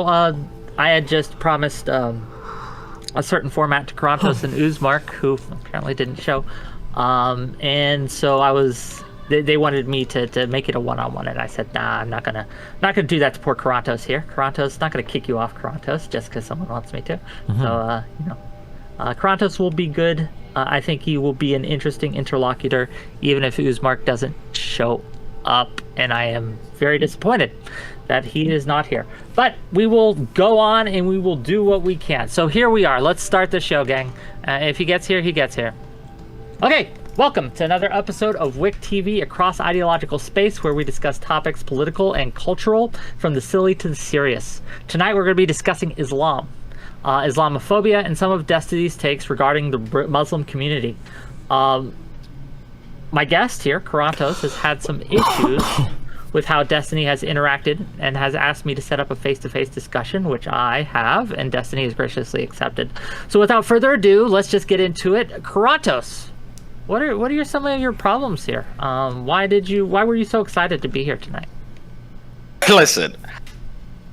I had just promised a certain format to Qorantos and Uzmark, who apparently didn't show. And so they wanted me to make it a one-on-one, and I said, nah, I'm not gonna do that to poor Qorantos here. Qorantos not gonna kick you off Qorantos just because someone wants me to. So Qorantos will be good. I think he will be an interesting interlocutor, even if Uzmark doesn't show up, and I am very disappointed that he is not here. But we will go on and we will do what we can. So here we are. Let's start the show, gang. If he gets here, he gets here. Okay, welcome to another episode of WIC TV, across ideological space where we discuss topics political and cultural, from the silly to the serious. Tonight we're going to be discussing Islam, Islamophobia, and some of Destiny's takes regarding the Muslim community. My guest here, Karantos, has had some issues with how Destiny has interacted and has asked me to set up a face-to-face discussion, which I have, and Destiny has graciously accepted. So without further ado, let's just get into it. Karantos, what are some of your problems here? Why were you so excited to be here tonight? Listen,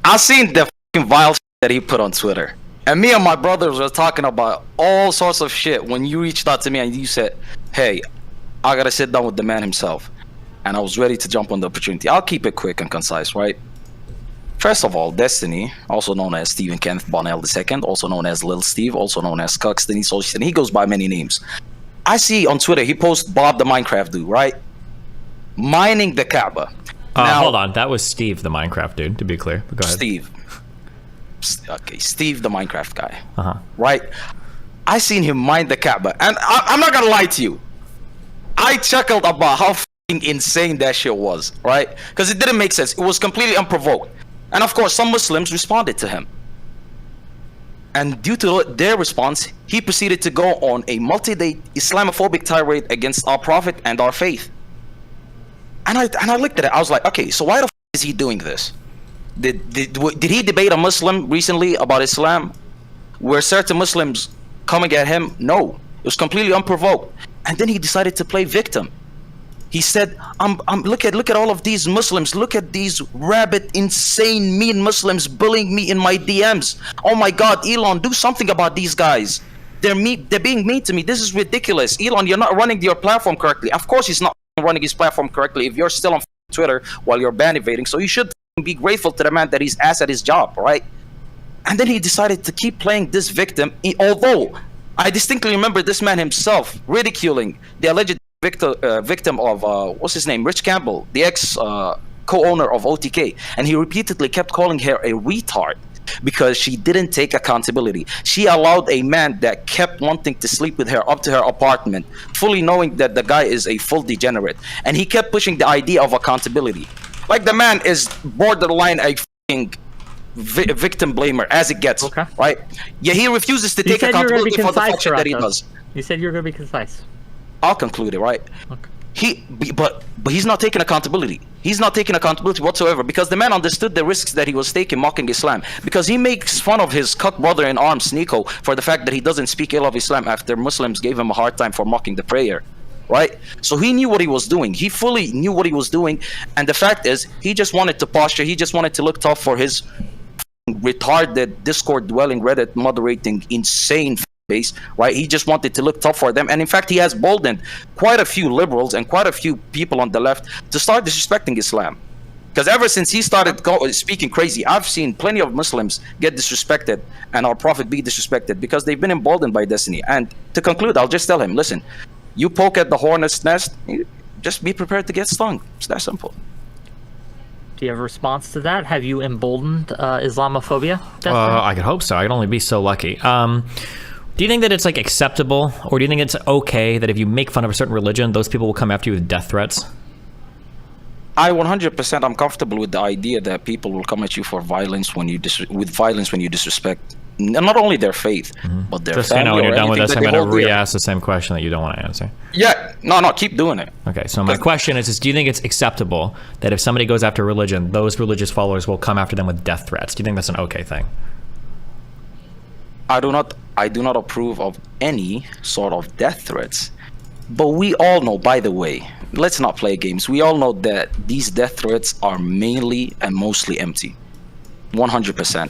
I seen the fucking vile shit that he put on Twitter, and me and my brothers were talking about all sorts of shit when you reached out to me and you said, hey, I gotta sit down with the man himself. And I was ready to jump on the opportunity. I'll keep it quick and concise, right? First of all, Destiny, also known as Stephen Kenneth Bonnell II, also known as Lil Steve, also known as Cuxton, he goes by many names. I see on Twitter, he posts Bob the Minecraft dude, right? Mining the Kaaba. Now, hold on, that was Steve the Minecraft dude, to be clear. But go ahead. Steve. Okay, Steve the Minecraft guy. Right? I seen him mine the Kaaba. And I'm not gonna lie to you. I chuckled about how insane that shit was, right? Because it didn't make sense. It was completely unprovoked. And of course, some Muslims responded to him. And due to their response, he proceeded to go on a multi-day Islamophobic tirade against our prophet and our faith. And I looked at it. I was like, okay, so why the f is he doing this? Did he debate a Muslim recently about Islam? Were certain Muslims coming at him? No. It was completely unprovoked. And then he decided to play victim. He said, look at all of these Muslims. Look at these rabid, insane, mean Muslims bullying me in my DMs. Oh my God, Elon, do something about these guys. They're being mean to me. This is ridiculous. Elon, you're not running your platform correctly. Of course he's not running his platform correctly if you're still on Twitter while you're ban evading. So you should be grateful to the man that he's ass at his job, right? And then he decided to keep playing this victim, although I distinctly remember this man himself ridiculing the alleged victim of what's his name, Rich Campbell, the ex co-owner of OTK, and he repeatedly kept calling her a retard because she didn't take accountability. She allowed a man that kept wanting to sleep with her up to her apartment, fully knowing that the guy is a full degenerate, and he kept pushing the idea of accountability. Like, the man is borderline a fucking victim blamer as it gets, right? Yeah, he refuses to take accountability for the function that he does. You said you were going to be concise. I'll conclude it, right? Okay. But he's not taking accountability. He's not taking accountability whatsoever, because the man understood the risks that he was taking mocking Islam. Because he makes fun of his cuck brother in arms, Nico, for the fact that he doesn't speak ill of Islam after Muslims gave him a hard time for mocking the prayer, right? So he knew what he was doing. He fully knew what he was doing, and the fact is, he just wanted to posture. He just wanted to look tough for his retarded Discord dwelling, Reddit moderating, insane base, right? He just wanted to look tough for them, and in fact he has boldened quite a few liberals and quite a few people on the left to start disrespecting Islam. Because ever since he started speaking crazy, I've seen plenty of Muslims get disrespected and our prophet be disrespected because they've been emboldened by Destiny. And to conclude, I'll just tell him, listen, you poke at the hornet's nest, just be prepared to get stung. It's that simple. Do you have a response to that? Have you emboldened Islamophobia? I could hope so. I could only be so lucky. Do you think that it's like acceptable, or do you think it's okay that if you make fun of a certain religion, those people will come after you with death threats? I 100% I'm comfortable with the idea that people will come at you for violence when you disrespect not only their faith, but their Just family. So you know, when you're done with this, I'm going to re-ask the the same question that you don't want to answer. Yeah, no, keep doing it. Okay, so my question is do you think it's acceptable that if somebody goes after religion, those religious followers will come after them with death threats? Do you think that's an okay thing? I do not approve of any sort of death threats. But we all know, by the way, let's not play games. We all know that these death threats are mainly and mostly empty. 100%.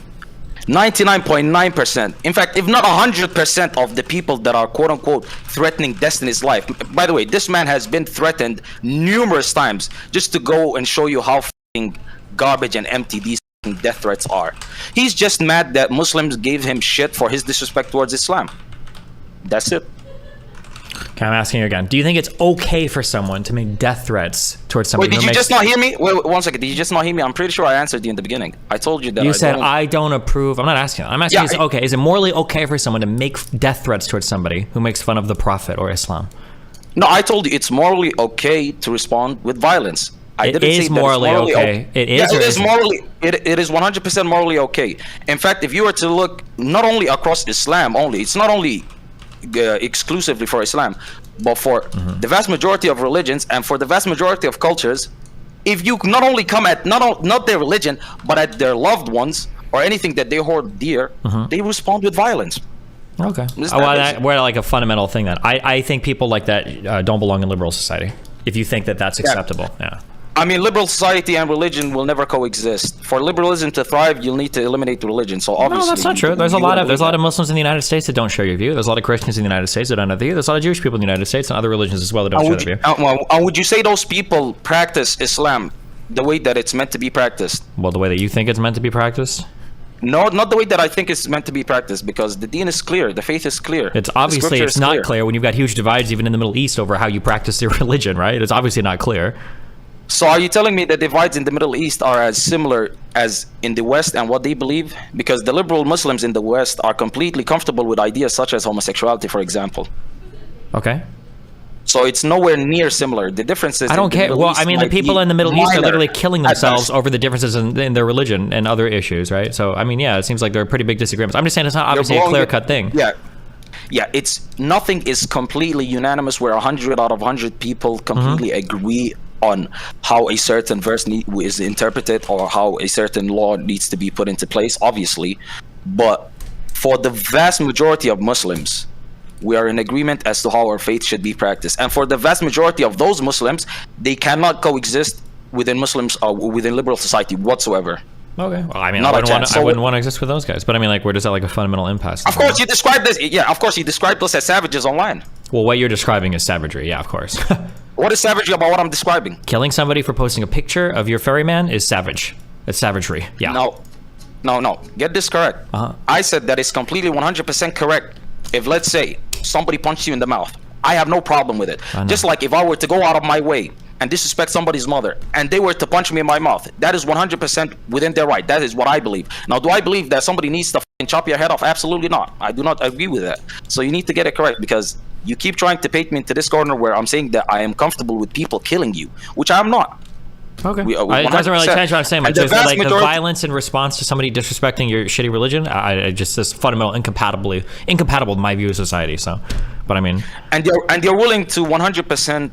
99.9%. In fact, if not 100% of the people that are quote unquote threatening Destiny's life. By the way, this man has been threatened numerous times, just to go and show you how fucking garbage and empty these death threats are. He's just mad that Muslims gave him shit for his disrespect towards Islam. That's it. Okay, I'm asking you again. Do you think it's okay for someone to make death threats towards somebody? Wait, did you just not hear me? Wait, 1 second. Did you just not hear me? I'm pretty sure I answered you in the beginning. I told you that. You said I don't approve. I'm not asking. I'm asking is okay. Is it morally okay for someone to make death threats towards somebody who makes fun of the Prophet or Islam? No, I told you it's morally okay to respond with violence. It is morally okay. It is. Yeah, it is morally. It is 100% morally okay. In fact, if you were to look not only across Islam only, it's not only exclusively for Islam, but for the vast majority of religions and for the vast majority of cultures, if you not only come at not their religion but at their loved ones or anything that they hold dear, they respond with violence. Okay. We're like a fundamental thing then. I think people like that don't belong in liberal society. If you think that that's acceptable, yeah. I mean, liberal society and religion will never coexist. For liberalism to thrive, you'll need to eliminate religion. So obviously, no, that's not true. There's a lot of Muslims in the United States that don't share your view. There's a lot of Christians in the United States that don't have the view. There's a lot of Jewish people in the United States and other religions as well that don't share the view. Would you say those people practice Islam the way that it's meant to be practiced? Well, the way that you think it's meant to be practiced? No, not the way that I think it's meant to be practiced, because the deen is clear, the faith is clear. It's obviously it's not clear when you've got huge divides even in the Middle East over how you practice your religion, right? It's obviously not clear. So are you telling me the divides in the Middle East are as similar as in the West and what they believe? Because the liberal Muslims in the West are completely comfortable with ideas such as homosexuality, for example. Okay. So it's nowhere near similar. The differences. I don't care. Well, I mean, the people in the Middle East are literally killing themselves over the differences in their religion and other issues, right? So, I mean, yeah, it seems like there are pretty big disagreements. I'm just saying it's not obviously a clear-cut thing. Yeah, it's nothing is completely unanimous where 100 out of 100 people completely agree on how a certain verse is interpreted or how a certain law needs to be put into place, obviously. But for the vast majority of Muslims, we are in agreement as to how our faith should be practiced. And for the vast majority of those Muslims, they cannot coexist within Muslims or within liberal society whatsoever. Okay. Well, I mean, I wouldn't want to exist with those guys. But I mean, like, where does that like a fundamental impasse? Of course, you described this. Yeah, of course, you described us as savages online. Well, what you're describing is savagery. Yeah, of course. What is savagery about what I'm describing? Killing somebody for posting a picture of your ferryman is savage. It's savagery. Yeah. No. Get this correct. I said that it's completely 100% correct. If, let's say, somebody punched you in the mouth, I have no problem with it. Just like if I were to go out of my way and disrespect somebody's mother and they were to punch me in my mouth, that is 100% within their right. That is what I believe. Now, do I believe that somebody needs to chop your head off? Absolutely not. I do not agree with that. So you need to get it correct, because you keep trying to paint me into this corner where I'm saying that I am comfortable with people killing you, which I'm not. Okay. It doesn't really change what I'm saying, but just like the violence in response to somebody disrespecting your shitty religion, I just this fundamental incompatible with my view of society. So, but I mean, and you're willing to 100%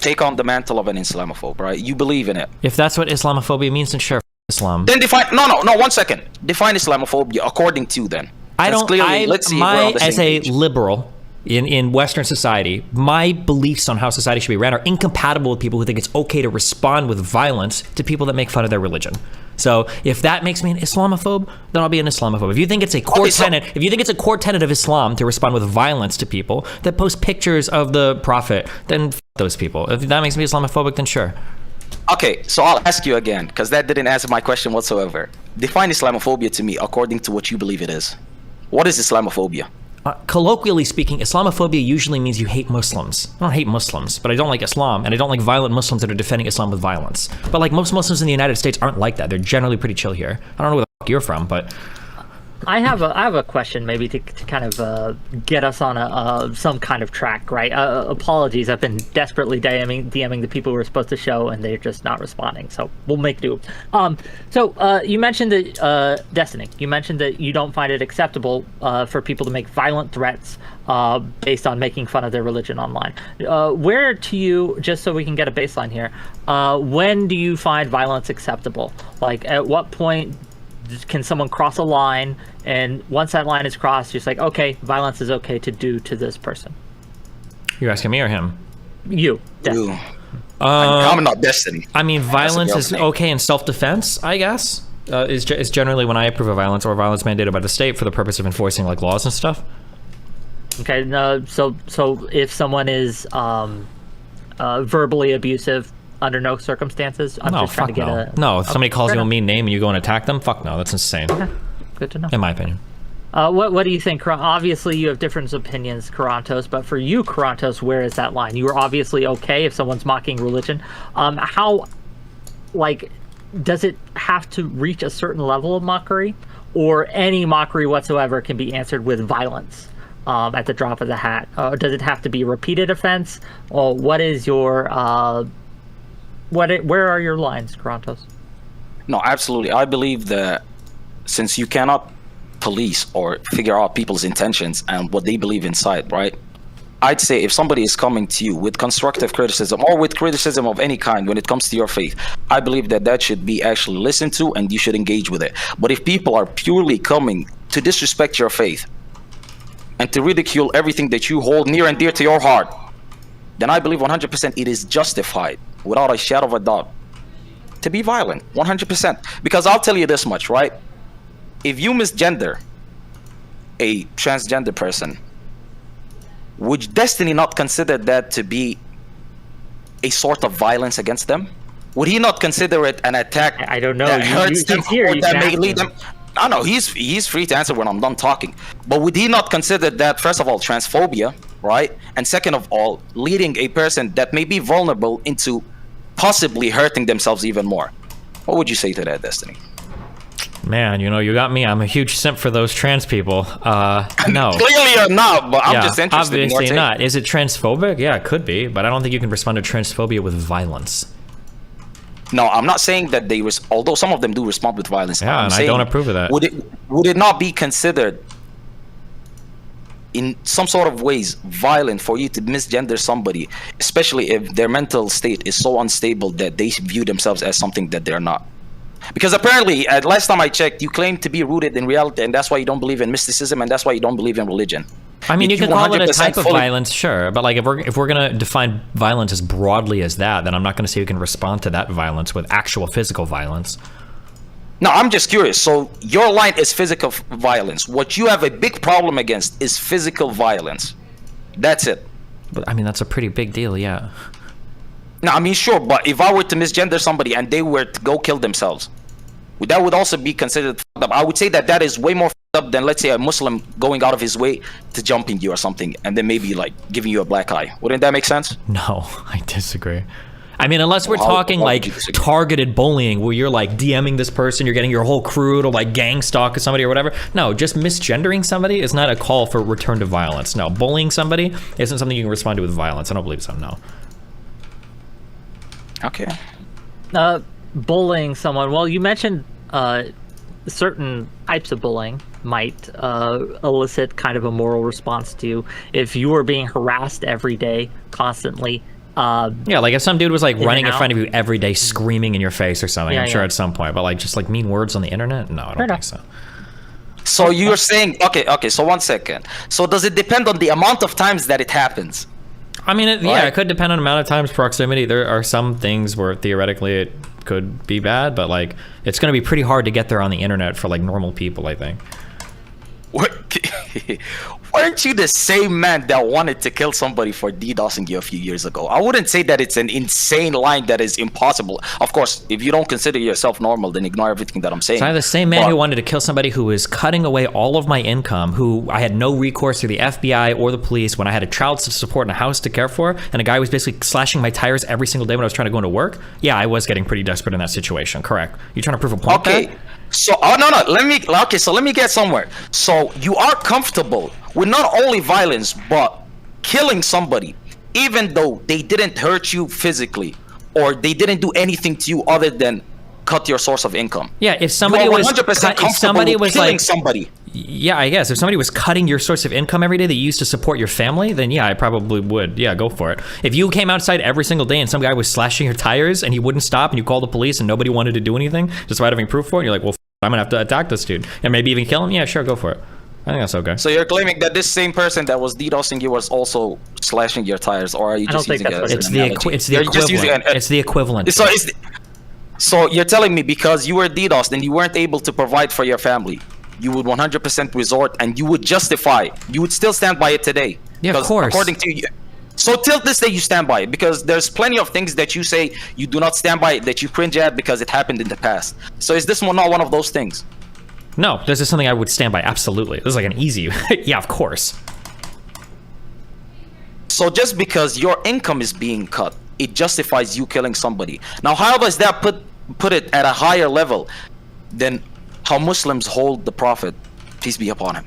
take on the mantle of an Islamophobe, right? You believe in it. If that's what Islamophobia means, then sure, Islam. Then define. No. 1 second. Define Islamophobia according to then. Let's see. As a liberal in Western society, my beliefs on how society should be ran are incompatible with people who think it's okay to respond with violence to people that make fun of their religion. So if that makes me an Islamophobe, then I'll be an Islamophobe. If you think it's a core tenet of Islam to respond with violence to people that post pictures of the Prophet, then f those people. If that makes me Islamophobic, then sure. Okay, so I'll ask you again, because that didn't answer my question whatsoever. Define Islamophobia to me according to what you believe it is. What is Islamophobia? Colloquially speaking, Islamophobia usually means you hate Muslims. I don't hate Muslims, but I don't like Islam, and I don't like violent Muslims that are defending Islam with violence. But like most Muslims in the United States aren't like that. They're generally pretty chill here. I don't know where the fuck you're from, but I have a question maybe to kind of get us on some kind of track, right? Apologies, I've been desperately DMing the people we're supposed to show, and they're just not responding. So we'll make do. So you mentioned that Destiny. You mentioned that you don't find it acceptable for people to make violent threats based on making fun of their religion online. Where to you, just so we can get a baseline here, when do you find violence acceptable? Like, at what point can someone cross a line, and once that line is crossed, you're just like, okay, violence is okay to do to this person? You're asking me or him? You. I'm not Destiny. I mean, violence is okay in self-defense, I guess. is generally when I approve of violence or violence mandated by the state for the purpose of enforcing like laws and stuff. Okay, no, so if someone is verbally abusive, under no circumstances. I'm just trying to get no. If somebody calls you a mean name and you go and attack them, fuck no, that's insane. Okay. Good to know. In my opinion. What do you think? Obviously, you have different opinions, Qorantos, but for you, Qorantos, where is that line? You are obviously okay if someone's mocking religion. How, like, does it have to reach a certain level of mockery, or any mockery whatsoever can be answered with violence at the drop of the hat? Does it have to be a repeated offense? Or what is your where are your lines, Qorantos? No, absolutely. I believe that since you cannot police or figure out people's intentions and what they believe inside, right? I'd say if somebody is coming to you with constructive criticism or with criticism of any kind when it comes to your faith, I believe that that should be actually listened to and you should engage with it. But if people are purely coming to disrespect your faith and to ridicule everything that you hold near and dear to your heart, then I believe 100% it is justified, without a shadow of a doubt, to be violent, 100%. Because I'll tell you this much, right? If you misgender a transgender person, would Destiny not consider that to be a sort of violence against them? Would he not consider it an attack I don't know. that hurts them or that may lead him. them? I know he's free to answer when I'm done talking. But would he not consider that, first of all, transphobia, right? And second of all, leading a person that may be vulnerable into possibly hurting themselves even more? What would you say to that, Destiny? Man, you got me. I'm a huge simp for those trans people. No. Clearly you're not, but I'm just interested in your obviously take. not. Is it transphobic? Yeah, it could be, but I don't think you can respond to transphobia with violence. No, I'm not saying that although some of them do respond with violence. Yeah, and I don't approve of that. Would it not be considered in some sort of ways violent for you to misgender somebody, especially if their mental state is so unstable that they view themselves as something that they're not? Because apparently, last time I checked, you claim to be rooted in reality, and that's why you don't believe in mysticism, and that's why you don't believe in religion. I mean, you can call it a type of fully violence, sure, but like if we're gonna define violence as broadly as that, then I'm not gonna say you can respond to that violence with actual physical violence. No, I'm just curious. So your line is physical violence. What you have a big problem against is physical violence. That's it. But I mean, that's a pretty big deal, yeah. No, I mean, sure, but if I were to misgender somebody and they were to go kill themselves, that would also be considered fucked up. I would say that is way more fucked up than, let's say, a Muslim going out of his way to jumping you or something, and then maybe like giving you a black eye. Wouldn't that make sense? No, I disagree. I mean, unless we're talking like targeted bullying, where you're like DMing this person, you're getting your whole crew to like gang stalk somebody or whatever. No, just misgendering somebody is not a call for return to violence. No, bullying somebody isn't something you can respond to with violence. I don't believe so, no. Okay. Bullying someone. Well, you mentioned certain types of bullying might elicit kind of a moral response to you. If you were being harassed every day, constantly. Yeah, like if some dude was like running in front of you every day, screaming in your face or something, Yeah, I'm sure yeah. at some point. But like just like mean words on the internet, no, I don't think so. So you're saying, okay, so 1 second. So does it depend on the amount of times that it happens? I mean, yeah, it could depend on amount of times, proximity. There are some things where theoretically it could be bad, but like it's going to be pretty hard to get there on the internet for like normal people, I think. What? Weren't you the same man that wanted to kill somebody for DDoSing you a few years ago? I wouldn't say that it's an insane line that is impossible. Of course, if you don't consider yourself normal, then ignore everything that I'm saying. So I have the same man who wanted to kill somebody who was cutting away all of my income, who I had no recourse through the FBI or the police when I had a child to support and a house to care for, and a guy was basically slashing my tires every single day when I was trying to go into work. Yeah, I was getting pretty desperate in that situation, correct. You trying to prove a point Okay. there? So, no, let me get somewhere. So you are comfortable with not only violence, but killing somebody, even though they didn't hurt you physically, or they didn't do anything to you other than cut your source of income. Yeah, if somebody you are was 100% comfortable if somebody with was killing like somebody. Yeah, I guess if somebody was cutting your source of income every day that you used to support your family, then yeah, I probably would. Yeah, go for it. If you came outside every single day and some guy was slashing your tires and he wouldn't stop and you called the police and nobody wanted to do anything despite having proof for it, you're like, well, I'm gonna have to attack this dude and maybe even kill him. Yeah, sure, go for it. I think that's okay. So you're claiming that this same person that was DDoSing you was also slashing your tires, or are you just using it as It's an the analogy? it's the You're just using equivalent. It's the equivalent. So it's So you're telling me because you were DDoSed and you weren't able to provide for your family, you would 100% resort and you would justify, you would still stand by it today? Yeah, of course. According to you. So till this day you stand by it, because there's plenty of things that you say you do not stand by it, that you cringe at because it happened in the past. So is this one not one of those things? No, this is something I would stand by, absolutely. This is like an easy, yeah, of course. So just because your income is being cut, it justifies you killing somebody. Now, how does that put it at a higher level than how Muslims hold the Prophet, peace be upon him?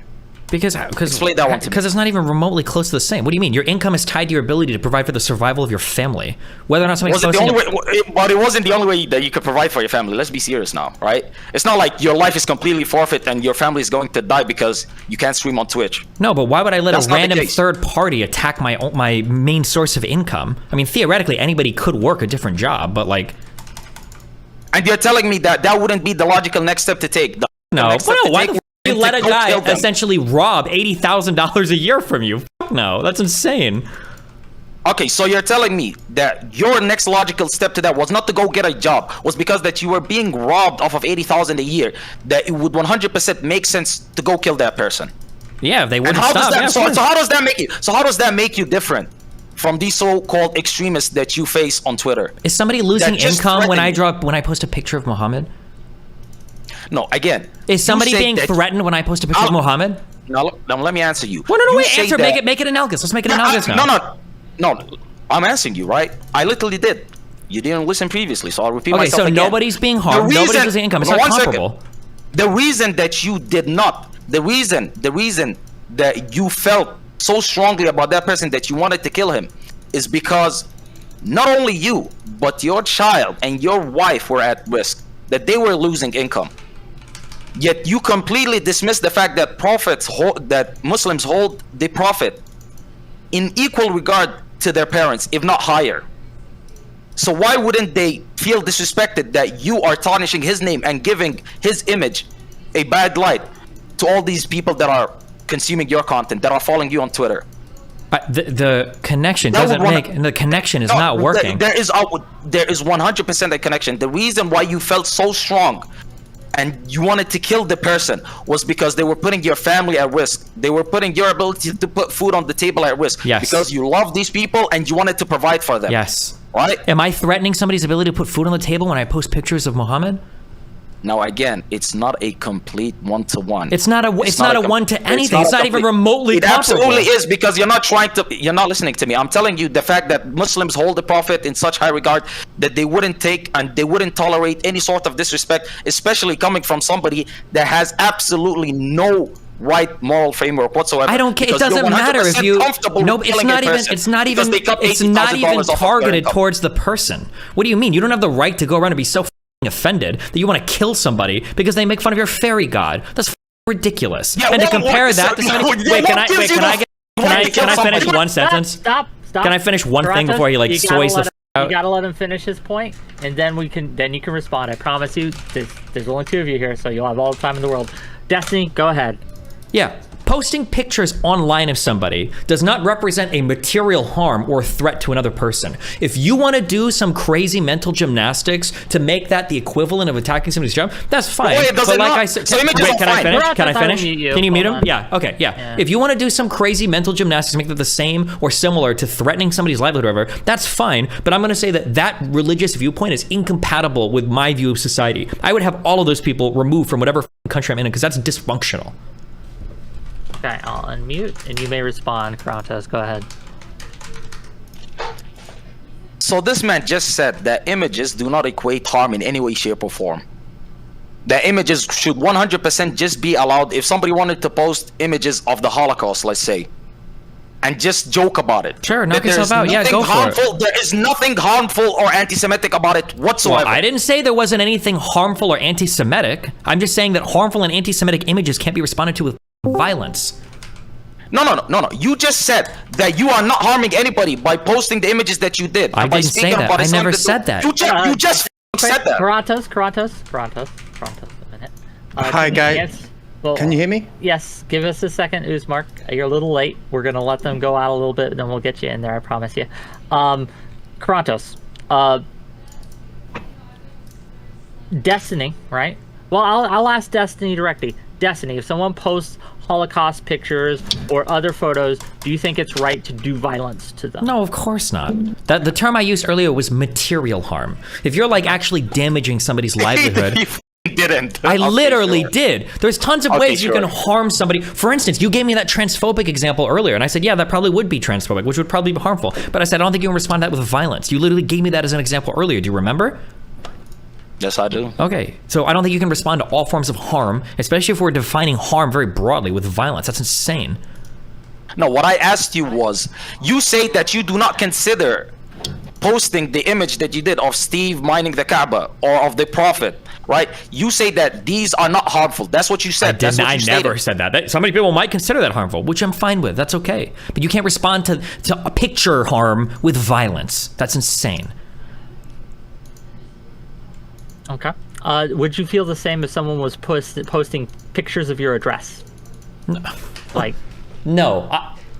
Explain that one to me. Because it's not even remotely close to the same. What do you mean? Your income is tied to your ability to provide for the survival of your family. Whether or not somebody's But it wasn't the only way that you could provide for your family. Let's be serious now, right? It's not like your life is completely forfeit and your family is going to die because you can't stream on Twitch. No, but why would I let a random third party attack my main source of income? I mean, theoretically, anybody could work a different job, but like... And you're telling me that wouldn't be the logical next step to take? Why the you let a guy essentially rob $80,000 a year from you? Fuck no, that's insane. Okay, so you're telling me that your next logical step to that was not to go get a job, was because that you were being robbed off of $80,000 a year, that it would 100% make sense to go kill that person? Yeah, if they wouldn't stop. So how does that make you? So how does that make you different from these so-called extremists that you face on Twitter? Is somebody losing income when I post a picture of Muhammad? No, again. Is somebody being threatened when I post a picture of Muhammad? No, let me answer you. Well, no, wait, answer. Make it analogous. Let's make it analogous now. No. I'm answering you, right? I literally did. You didn't listen previously, so I'll repeat myself again. Okay, so nobody's being harmed. Nobody's losing income. It's not comparable. The reason that you did not, the reason that you felt so strongly about that person that you wanted to kill him is because not only you, but your child and your wife were at risk, that they were losing income. Yet you completely dismiss the fact that that Muslims hold the Prophet in equal regard to their parents, if not higher. So why wouldn't they feel disrespected that you are tarnishing his name and giving his image a bad light to all these people that are consuming your content, that are following you on Twitter? The connection the connection is not working. There is 100% a connection. The reason why you felt so strong and you wanted to kill the person was because they were putting your family at risk. They were putting your ability to put food on the table at risk. Yes. Because you love these people and you wanted to provide for them. Yes. Right? Am I threatening somebody's ability to put food on the table when I post pictures of Muhammad? Now again, it's not a complete one-to-one. It's not a one to anything. It's not even remotely comparable. It absolutely is, because you're not listening to me. I'm telling you the fact that Muslims hold the Prophet in such high regard that they wouldn't take and they wouldn't tolerate any sort of disrespect, especially coming from somebody that has absolutely no right moral framework whatsoever. I don't care. It doesn't matter if you. No, it's not even targeted towards the person. What do you mean? You don't have the right to go around and be so offended that you want to kill somebody because they make fun of your fairy god. That's ridiculous. Yeah, and to compare that to somebody. Wait, can I finish one sentence? Stop. Can I finish one thing before he like soys the out? You gotta let him finish his point, and then you can respond. I promise you. There's only two of you here, so you'll have all the time in the world. Destiny, go ahead. Yeah. Posting pictures online of somebody does not represent a material harm or threat to another person. If you want to do some crazy mental gymnastics to make that the equivalent of attacking somebody's job, that's fine. But like I said, can I finish? Can you mute him? Yeah. Okay. Yeah. If you want to do some crazy mental gymnastics to make that the same or similar to threatening somebody's livelihood or whatever, that's fine. But I'm going to say that religious viewpoint is incompatible with my view of society. I would have all of those people removed from whatever country I'm in because that's dysfunctional. Okay, I'll unmute, and you may respond, Qorantos. Go ahead. So this man just said that images do not equate harm in any way, shape, or form. That images should 100% just be allowed. If somebody wanted to post images of the Holocaust, let's say, and just joke about it. Sure, knock yourself out. Yeah, go for it. There is nothing harmful or anti-Semitic about it whatsoever. Well, I didn't say there wasn't anything harmful or anti-Semitic. I'm just saying that harmful and anti-Semitic images can't be responded to with violence. No. You just said that you are not harming anybody by posting the images that you did. I didn't say that. I never said that. You just said that. Qorantos, a minute. Hi, guys. Well, can you hear me? Yes. Give us a second, Uzmark. You're a little late. We're going to let them go out a little bit, and then we'll get you in there, I promise you. Qorantos, Destiny, right? Well, I'll ask Destiny directly. Destiny, if someone posts Holocaust pictures or other photos, do you think it's right to do violence to them? No, of course not. The term I used earlier was material harm. If you're like actually damaging somebody's livelihood. You didn't. I Okay, literally sure. did. There's tons of Okay, ways you sure. can harm somebody. For instance, you gave me that transphobic example earlier, and I said, yeah, that probably would be transphobic, which would probably be harmful. But I said, I don't think you can respond to that with violence. You literally gave me that as an example earlier. Do you remember? Yes, I do. Okay, so I don't think you can respond to all forms of harm, especially if we're defining harm very broadly with violence. That's insane. No, what I asked you was, you say that you do not consider posting the image that you did of Steve mining the Kaaba or of the Prophet, right? You say that these are not harmful. That's what you said. That's what I you never stated. said that. So many people might consider that harmful, which I'm fine with. That's okay. But you can't respond to a picture harm with violence. That's insane. Okay. Would you feel the same if someone was posting pictures of your address? No. Like, No.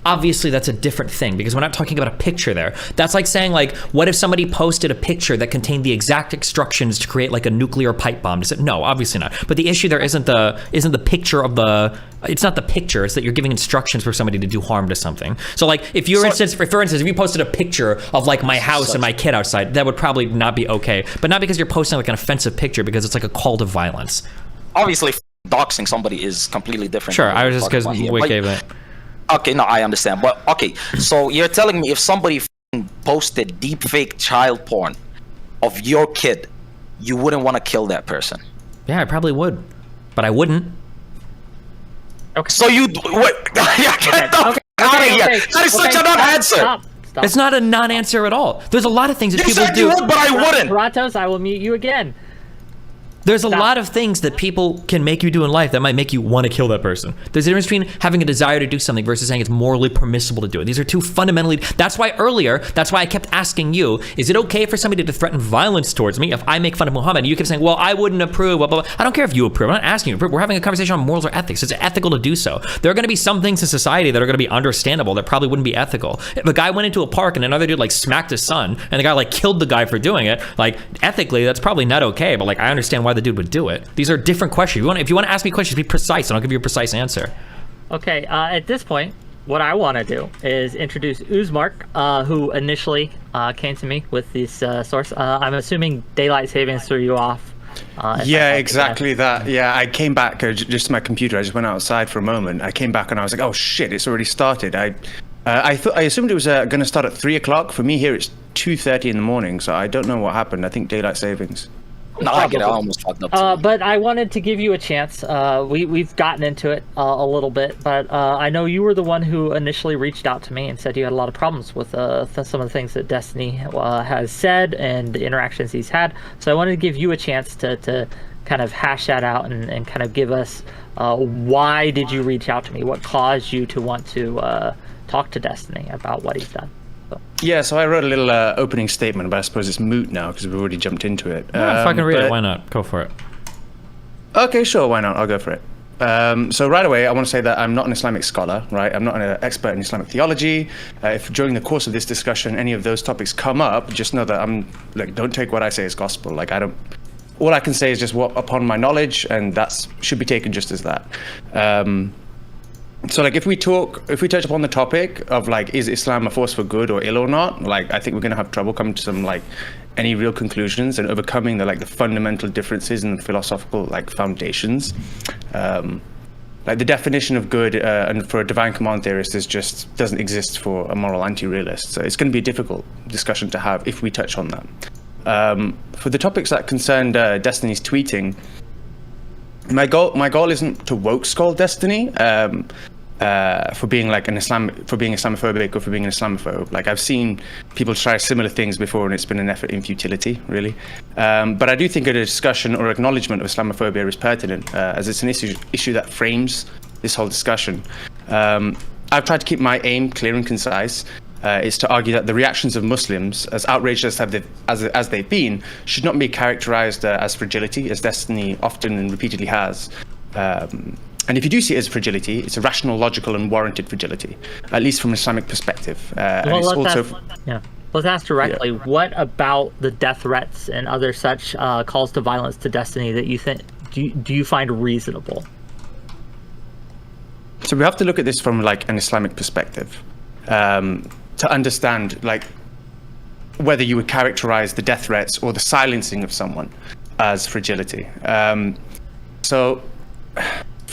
Obviously, that's a different thing because we're not talking about a picture there. That's like saying, like, what if somebody posted a picture that contained the exact instructions to create like a nuclear pipe bomb? No, obviously not. But the issue there isn't the picture of the. It's not the picture. It's that you're giving instructions for somebody to do harm to something. So, like, if you, for instance, if you posted a picture of like my house and my kid outside, that would probably not be okay. But not because you're posting like an offensive picture, because it's like a call to violence. Obviously, doxing somebody is completely different. Sure, I was just because we gave it. Okay, no, I understand. But okay, so you're telling me if somebody posted deep fake child porn of your kid, you wouldn't want to kill that person? Yeah, I probably would, but I wouldn't. okay. So you get the out of here. That is such a non-answer. Stop. It's not a non-answer at all. There's a lot of things that You people said do. you would, but I wouldn't. Qorantos, I will mute you again. There's a lot of things that people can make you do in life that might make you want to kill that person. There's a difference between having a desire to do something versus saying it's morally permissible to do it. These are two fundamentally. That's why I kept asking you, is it okay for somebody to threaten violence towards me if I make fun of Muhammad? And you kept saying, well, I wouldn't approve. Blah, blah, blah. I don't care if you approve. I'm not asking you to approve. We're having a conversation on morals or ethics. It's ethical to do so. There are going to be some things in society that are going to be understandable that probably wouldn't be ethical. If a guy went into a park and another dude like smacked his son and the guy like killed the guy for doing it, like ethically, that's probably not okay. But like I understand why the dude would do it. These are different questions. If you want to ask me questions, be precise, and I'll give you a precise answer. Okay, at this point, what I want to do is introduce Uzmark, who initially came to me with this source. I'm assuming daylight savings threw you off. Yeah, exactly that. Yeah, I came back just to my computer. I just went outside for a moment. I came back and I was like, oh shit, it's already started. I assumed it was going to start at 3 o'clock. For me here, it's 2:30 in the morning, so I don't know what happened. I think daylight savings. No, I get it. I almost fucked up too. But I wanted to give you a chance. We've gotten into it a little bit, but I know you were the one who initially reached out to me and said you had a lot of problems with some of the things that Destiny has said and the interactions he's had. So I wanted to give you a chance to kind of hash that out and kind of give us why did you reach out to me? What caused you to want to talk to Destiny about what he's done? Yeah, so I wrote a little opening statement, but I suppose it's moot now because we've already jumped into it. If I can read it, why not? Go for it. Okay, sure, why not? I'll go for it. So right away, I want to say that I'm not an Islamic scholar, right? I'm not an expert in Islamic theology. If during the course of this discussion any of those topics come up, just know that don't take what I say as gospel. Like all I can say is just what upon my knowledge, and that should be taken just as that. So like if we touch upon the topic of like, is Islam a force for good or ill or not? Like I think we're gonna have trouble coming to some like any real conclusions and overcoming the fundamental differences in the philosophical like foundations. Like the definition of good and for a divine command theorist just doesn't exist for a moral anti-realist. So it's going to be a difficult discussion to have if we touch on that. For the topics that concerned Destiny's tweeting, my goal isn't to woke skull Destiny for being like for being Islamophobic or for being an Islamophobe. Like I've seen people try similar things before, and it's been an effort in futility, really. But I do think a discussion or acknowledgement of Islamophobia is pertinent, as it's an issue that frames this whole discussion. I've tried to keep my aim clear and concise. Is to argue that the reactions of Muslims, as outraged as they've been, should not be characterized as fragility, as Destiny often and repeatedly has. And if you do see it as fragility, it's a rational, logical, and warranted fragility, at least from an Islamic perspective. And it's also, Let's ask directly, what about the death threats and other such calls to violence to Destiny that you think, do you find reasonable? So we have to look at this from like an Islamic perspective to understand like whether you would characterize the death threats or the silencing of someone as fragility. So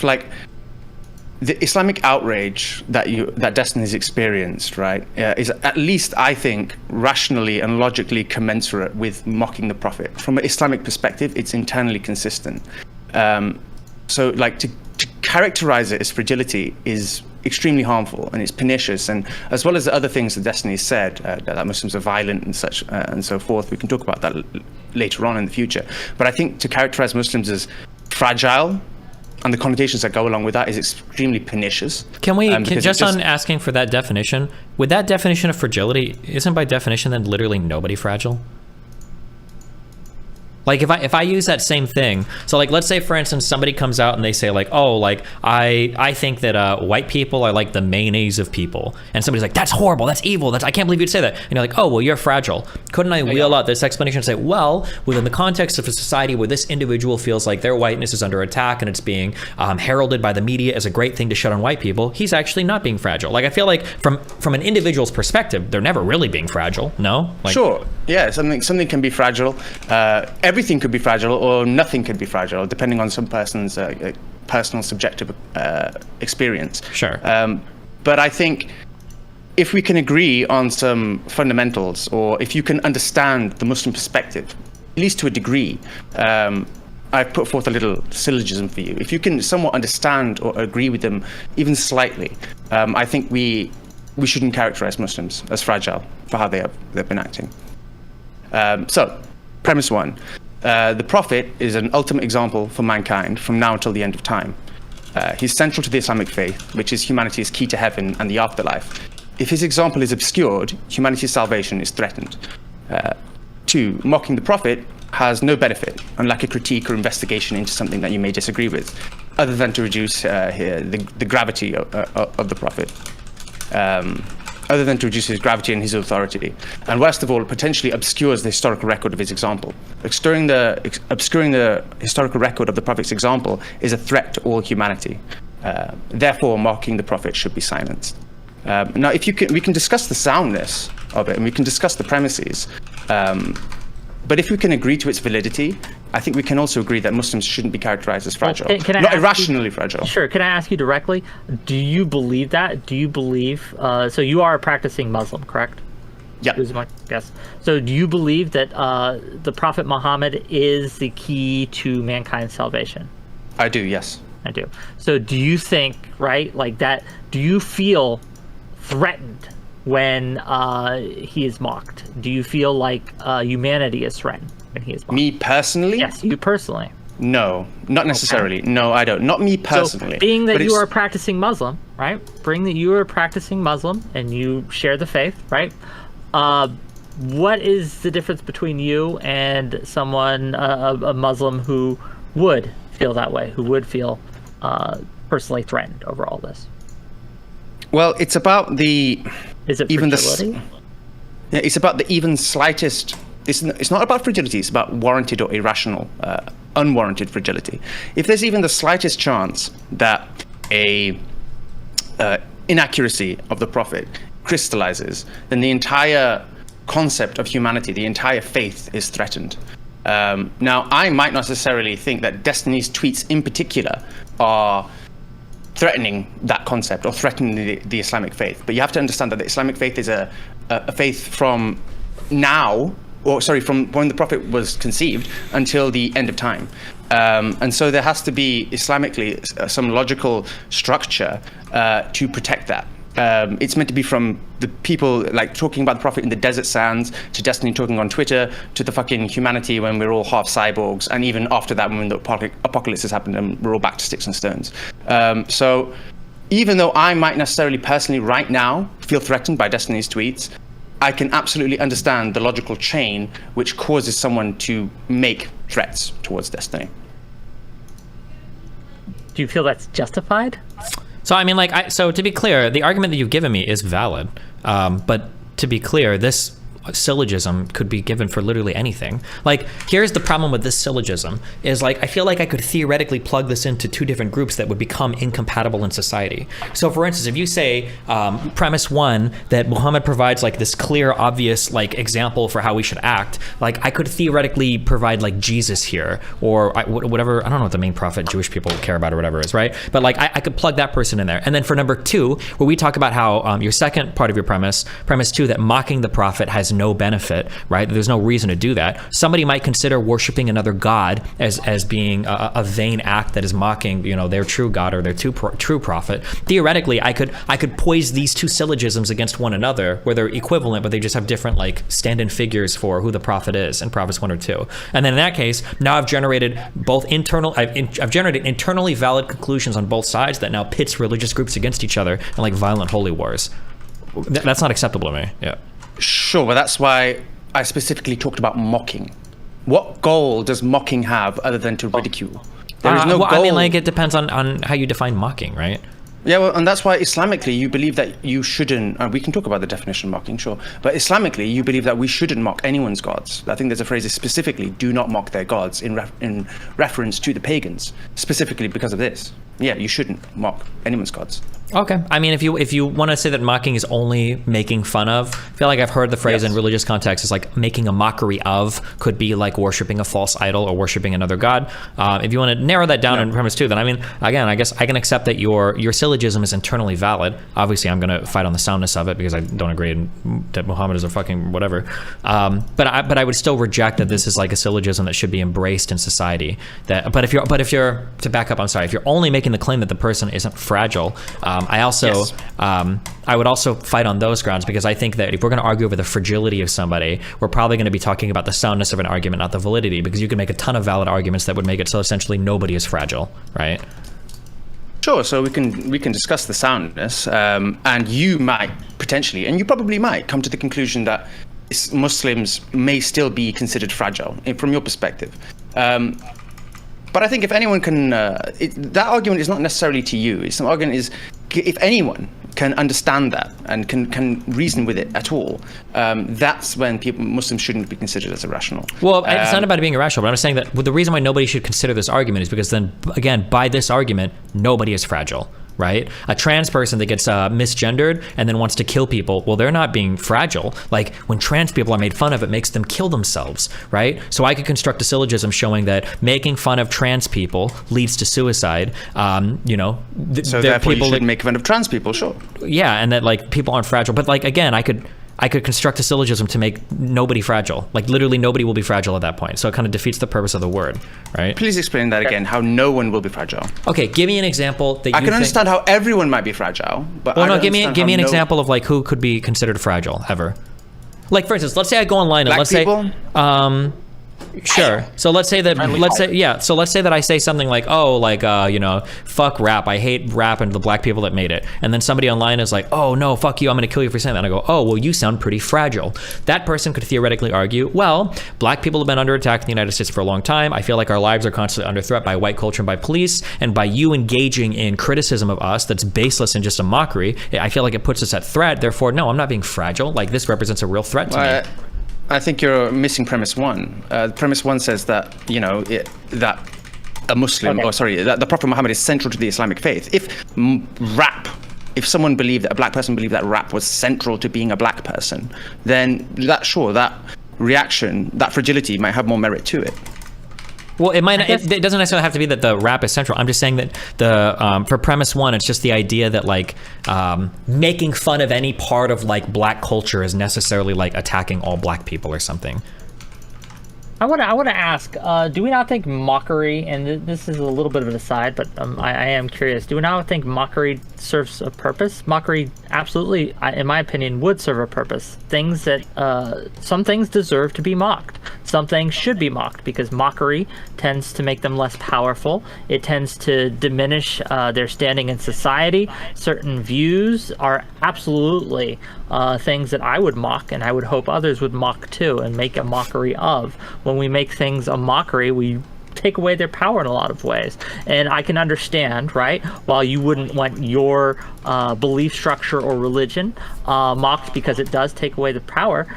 like the Islamic outrage that Destiny has experienced, right, is at least, I think, rationally and logically commensurate with mocking the Prophet. From an Islamic perspective, it's internally consistent. So like to characterize it as fragility is extremely harmful, and it's pernicious, and as well as the other things that Destiny said, that Muslims are violent and such and so forth. We can talk about that later on in the future. But I think to characterize Muslims as fragile and the connotations that go along with that is extremely pernicious. Can we, just on asking for that definition, with that definition of fragility, isn't by definition then literally nobody fragile? Like if I use that same thing, so like let's say for instance somebody comes out and they say like, oh, like I think that white people are like the mayonnaise of people, and somebody's like, that's horrible, that's evil, I can't believe you'd say that, and you're like, oh well, you're fragile. Couldn't I wheel out this explanation and say, well, within the context of a society where this individual feels like their whiteness is under attack and it's being heralded by the media as a great thing to shut on white people, he's actually not being fragile. Like I feel like from an individual's perspective, they're never really being fragile. No? Like, sure. Yeah, something can be fragile. Everything could be fragile, or nothing could be fragile, depending on some person's personal subjective experience. Sure. But I think if we can agree on some fundamentals, or if you can understand the Muslim perspective, at least to a degree, I've put forth a little syllogism for you. If you can somewhat understand or agree with them, even slightly, I think we shouldn't characterize Muslims as fragile for how they've been acting. So, premise one. The Prophet is an ultimate example for mankind from now until the end of time. He's central to the Islamic faith, which is humanity's key to heaven and the afterlife. If his example is obscured, humanity's salvation is threatened. Two, mocking the Prophet has no benefit, unlike a critique or investigation into something that you may disagree with, other than to reduce the gravity of the Prophet. Other than to reduce his gravity and his authority. And worst of all, potentially obscures the historical record of his example. Obscuring the historical record of the Prophet's example is a threat to all humanity. Therefore, mocking the Prophet should be silenced. Now, we can discuss the soundness of it, and we can discuss the premises. But if we can agree to its validity, I think we can also agree that Muslims shouldn't be characterized as fragile, not irrationally fragile. Sure. Can I ask you directly? Do you believe that? Do you believe? So you are a practicing Muslim, correct? Yeah. Yes. So do you believe that the Prophet Muhammad is the key to mankind's salvation? I do. Yes. I do. So do you think, right, like that? Do you feel threatened when he is mocked? Do you feel like humanity is threatened when he is mocked? Me personally? Yes, you personally. No, not necessarily. Okay. No, I don't. Not me personally. So, being that you are a practicing Muslim, right? Being that you are a practicing Muslim and you share the faith, right? What is the difference between you and someone, a Muslim who would feel that way, who would feel personally threatened over all this? Well, it's about the... Is it fragility? It's about the even slightest... It's not about fragility, it's about warranted or irrational, unwarranted fragility. If there's even the slightest chance that a inaccuracy of the Prophet crystallizes, then the entire concept of humanity, the entire faith is threatened. Now, I might not necessarily think that Destiny's tweets in particular are threatening that concept or threatening the Islamic faith. But you have to understand that the Islamic faith is a faith from now, from when the Prophet was conceived until the end of time. And so there has to be Islamically some logical structure to protect that. It's meant to be from the people like talking about the Prophet in the desert sands, to Destiny talking on Twitter, to the fucking humanity when we're all half cyborgs, and even after that when the apocalypse has happened and we're all back to sticks and stones. So even though I might necessarily personally right now feel threatened by Destiny's tweets, I can absolutely understand the logical chain which causes someone to make threats towards Destiny. Do you feel that's justified? So I mean, so to be clear, the argument that you've given me is valid. But to be clear, this syllogism could be given for literally anything. Like, here's the problem with this syllogism is like, I feel like I could theoretically plug this into two different groups that would become incompatible in society. So for instance, if you say premise one, that Muhammad provides like this clear, obvious like example for how we should act, like I could theoretically provide like Jesus here, or whatever, I don't know what the main prophet Jewish people care about or whatever is, right? But like I could plug that person in there. And then for number two, where we talk about how your second part of your premise two, that mocking the prophet has no benefit, right? There's no reason to do that. Somebody might consider worshiping another god as being a vain act that is mocking, their true god or their true prophet. Theoretically, I could poise these two syllogisms against one another, where they're equivalent, but they just have different like stand-in figures for who the prophet is in prophets 1 or 2. And then in that case, now I've generated I've generated internally valid conclusions on both sides that now pits religious groups against each other in like violent holy wars. That's not acceptable to me. Yeah. Sure, but that's why I specifically talked about mocking. What goal does mocking have other than to ridicule? There is no goal. I mean, like, it depends on how you define mocking, right? Yeah, well, and that's why Islamically you believe that you shouldn't, and we can talk about the definition of mocking, sure, but Islamically you believe that we shouldn't mock anyone's gods. I think there's a phrase that specifically, do not mock their gods, in reference to the pagans, specifically because of this. Yeah, you shouldn't mock anyone's gods. Okay. I mean, if you want to say that mocking is only making fun of, I feel like I've heard the phrase in religious contexts is like making a mockery of, could be like worshiping a false idol or worshiping another god. If you want to narrow that down in premise two, then I mean, again, I guess I can accept that your syllogism is internally valid. Obviously, I'm going to fight on the soundness of it because I don't agree that Muhammad is a fucking whatever. But I would still reject that this is like a syllogism that should be embraced in society. But if you're to back up, I'm sorry, if you're only making the claim that the person isn't fragile, I would also fight on those grounds, because I think that if we're going to argue over the fragility of somebody, we're probably going to be talking about the soundness of an argument, not the validity, because you can make a ton of valid arguments that would make it so essentially nobody is fragile, right? Sure, so we can discuss the soundness, and you might potentially, and you probably might, come to the conclusion that Muslims may still be considered fragile from your perspective. But I think if anyone can, that argument is not necessarily to you. It's an argument is, if anyone can understand that and can reason with it at all, that's when Muslims shouldn't be considered as irrational. Well, it's not about it being irrational, but I'm saying that the reason why nobody should consider this argument is because then, again, by this argument, nobody is fragile. Right? A trans person that gets misgendered and then wants to kill people, well, they're not being fragile. Like, when trans people are made fun of, it makes them kill themselves, right? So I could construct a syllogism showing that making fun of trans people leads to suicide. So therefore you should make fun of trans people, sure. Yeah, and that like people aren't fragile. But like, again, I could construct a syllogism to make nobody fragile. Like, literally nobody will be fragile at that point. So it kind of defeats the purpose of the word, right? Please explain that again, how no one will be fragile. Okay, give me an example that I can understand how everyone might be fragile, but give me an example of like who could be considered fragile ever. Like, for instance, let's say I go online and let's say sure. So let's say that I say something like, fuck rap. I hate rap and the black people that made it. And then somebody online is like, oh no, fuck you, I'm going to kill you for saying that. And I go, oh, well, you sound pretty fragile. That person could theoretically argue, well, black people have been under attack in the United States for a long time. I feel like our lives are constantly under threat by white culture and by police. And by you engaging in criticism of us that's baseless and just a mockery, I feel like it puts us at threat. Therefore, no, I'm not being fragile. Like, this represents a real threat to me. I think you're missing premise one. Premise one says that, that a Muslim, that the Prophet Muhammad is central to the Islamic faith. If someone believed that, a black person believed that rap was central to being a black person, then that reaction, that fragility might have more merit to it. Well, it doesn't necessarily have to be that the rap is central. I'm just saying that for premise one, it's just the idea that like making fun of any part of like black culture is necessarily like attacking all black people or something. I want to ask, do we not think mockery, and this is a little bit of an aside, but I am curious, do we not think mockery serves a purpose? Mockery absolutely, in my opinion, would serve a purpose. Things that, some things deserve to be mocked. Some things should be mocked, because mockery tends to make them less powerful. It tends to diminish their standing in society. Certain views are absolutely things that I would mock, and I would hope others would mock too, and make a mockery of. When we make things a mockery, we take away their power in a lot of ways. And I can understand, right, while you wouldn't want your belief structure or religion mocked because it does take away the power,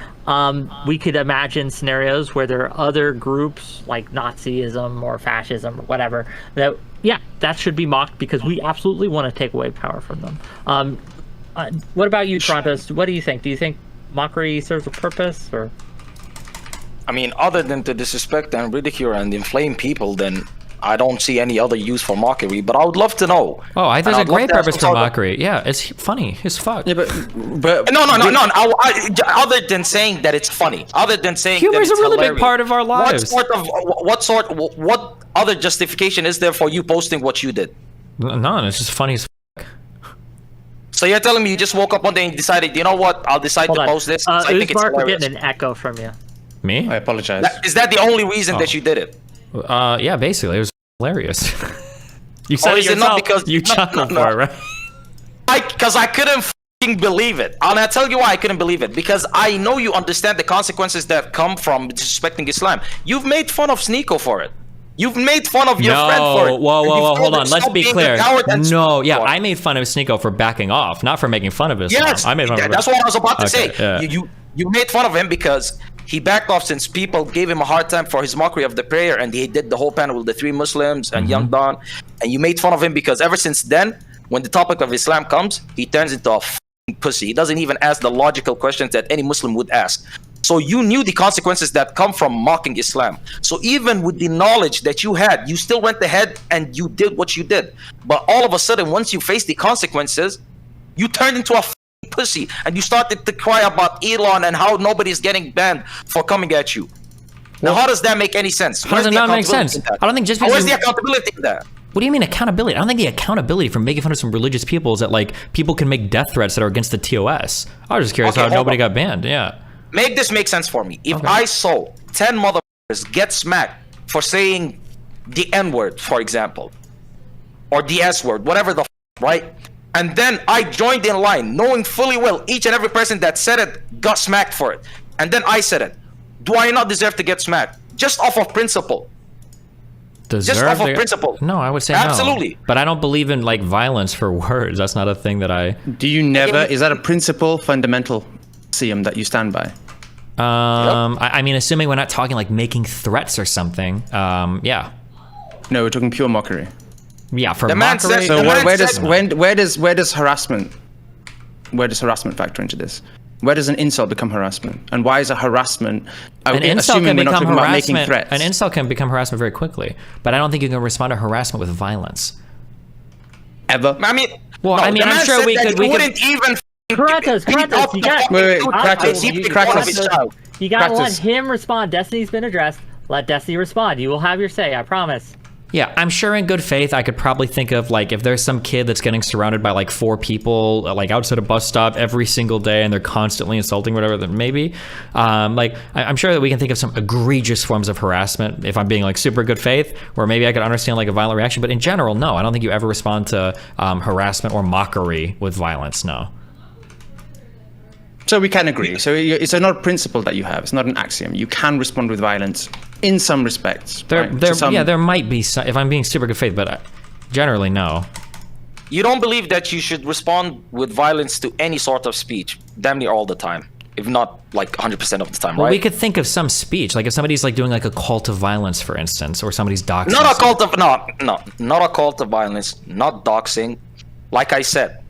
we could imagine scenarios where there are other groups like Nazism or fascism or whatever that, yeah, that should be mocked because we absolutely want to take away power from them. What about you, Qorantos? What do you think? Do you think mockery serves a purpose, or? I mean, other than to disrespect and ridicule and inflame people, then I don't see any other use for mockery. But I would love to know. Oh, I think there's a great purpose for mockery. Yeah, it's funny as fuck. Yeah, but no. Other than saying that it's funny, other than saying humor is a really hilarious, big part of our lives. What other justification is there for you posting what you did? None. It's just funny as fuck. So you're telling me you just woke up one day and decided, you know what, I'll decide to post this. I think it's Uzmark, we're hilarious. getting an echo from you. Me? I apologize. Is that the only reason that you did it? Yeah, basically, it was hilarious. You said it is it not yourself. because You chuckled for it, right? Because I couldn't fucking believe it. And I'll tell you why I couldn't believe it. Because I know you understand the consequences that come from disrespecting Islam. You've made fun of Sneeko for it. You've made fun of your friend for it. Whoa, hold on. Let's be clear. No, yeah, I I made fun of Sneeko for backing off, not for making fun of Islam. Yes, I made fun of him. that's what I was about to say. Yeah. You made fun of him because he backed off since people gave him a hard time for his mockery of the prayer, and he did the whole panel with the 3 Muslims and Young Don, and you made fun of him because ever since then, when the topic of Islam comes, he turns into a f***ing pussy. He doesn't even ask the logical questions that any Muslim would ask. So you knew the consequences that come from mocking Islam. So even with the knowledge that you had, you still went ahead and you did what you did. But all of a sudden, once you faced the consequences, you turned into a f***ing pussy and you started to cry about Elon and how nobody's getting banned for coming at you. Now, how does that make any sense? How does it not make sense? I don't think just because where's the accountability in that? What do you mean accountability? I don't think the accountability for making fun of some religious people is that like people can make death threats that are against the TOS. I was just curious how nobody got banned. Yeah. Make this make sense for me. If I saw 10 motherfuckers get smacked for saying the N-word, for example, or the S-word, whatever the f, right? And then I joined in line, knowing fully well each and every person that said it got smacked for it. And then I said it. Do I not deserve to get smacked? Just off of principle. Just off of principle. No, I would say absolutely. No. But I don't believe in like violence for words. That's not a thing that I... Do you never... Is that a principle, fundamental axiom that you stand by? I mean, assuming we're not talking like making threats or something. Yeah. No, we're talking pure mockery. Yeah, for the man mockery. says, So where does harassment factor into this? Where does an insult become harassment? And why is a harassment? An insult can become harassment. Threats. An insult can become harassment very quickly, but I don't think you can respond to harassment with violence. Ever? I mean, well, no, I mean, I'm sure we could. Wouldn't even. Qorantos, you got. You gotta let him respond. Destiny's been addressed. Let Destiny respond. You will have your say. I promise. Yeah, I'm sure in good faith I could probably think of like if there's some kid that's getting surrounded by like 4 people like outside a bus stop every single day and they're constantly insulting whatever, then maybe like I'm sure that we can think of some egregious forms of harassment if I'm being like super good faith, or maybe I could understand like a violent reaction, but in general, no, I don't think you ever respond to harassment or mockery with violence. No. So we can agree. So it's not a principle that you have. It's not an axiom. You can respond with violence in some respects. There might be some, if I'm being super good faith, but generally no. You don't believe that you should respond with violence to any sort of speech, damn near all the time, if not like 100% of the time, well, right? We could think of some speech, like if somebody's like doing like a call to violence, for instance, or somebody's doxing. Not a call to not a call to violence, not doxing. Like I said.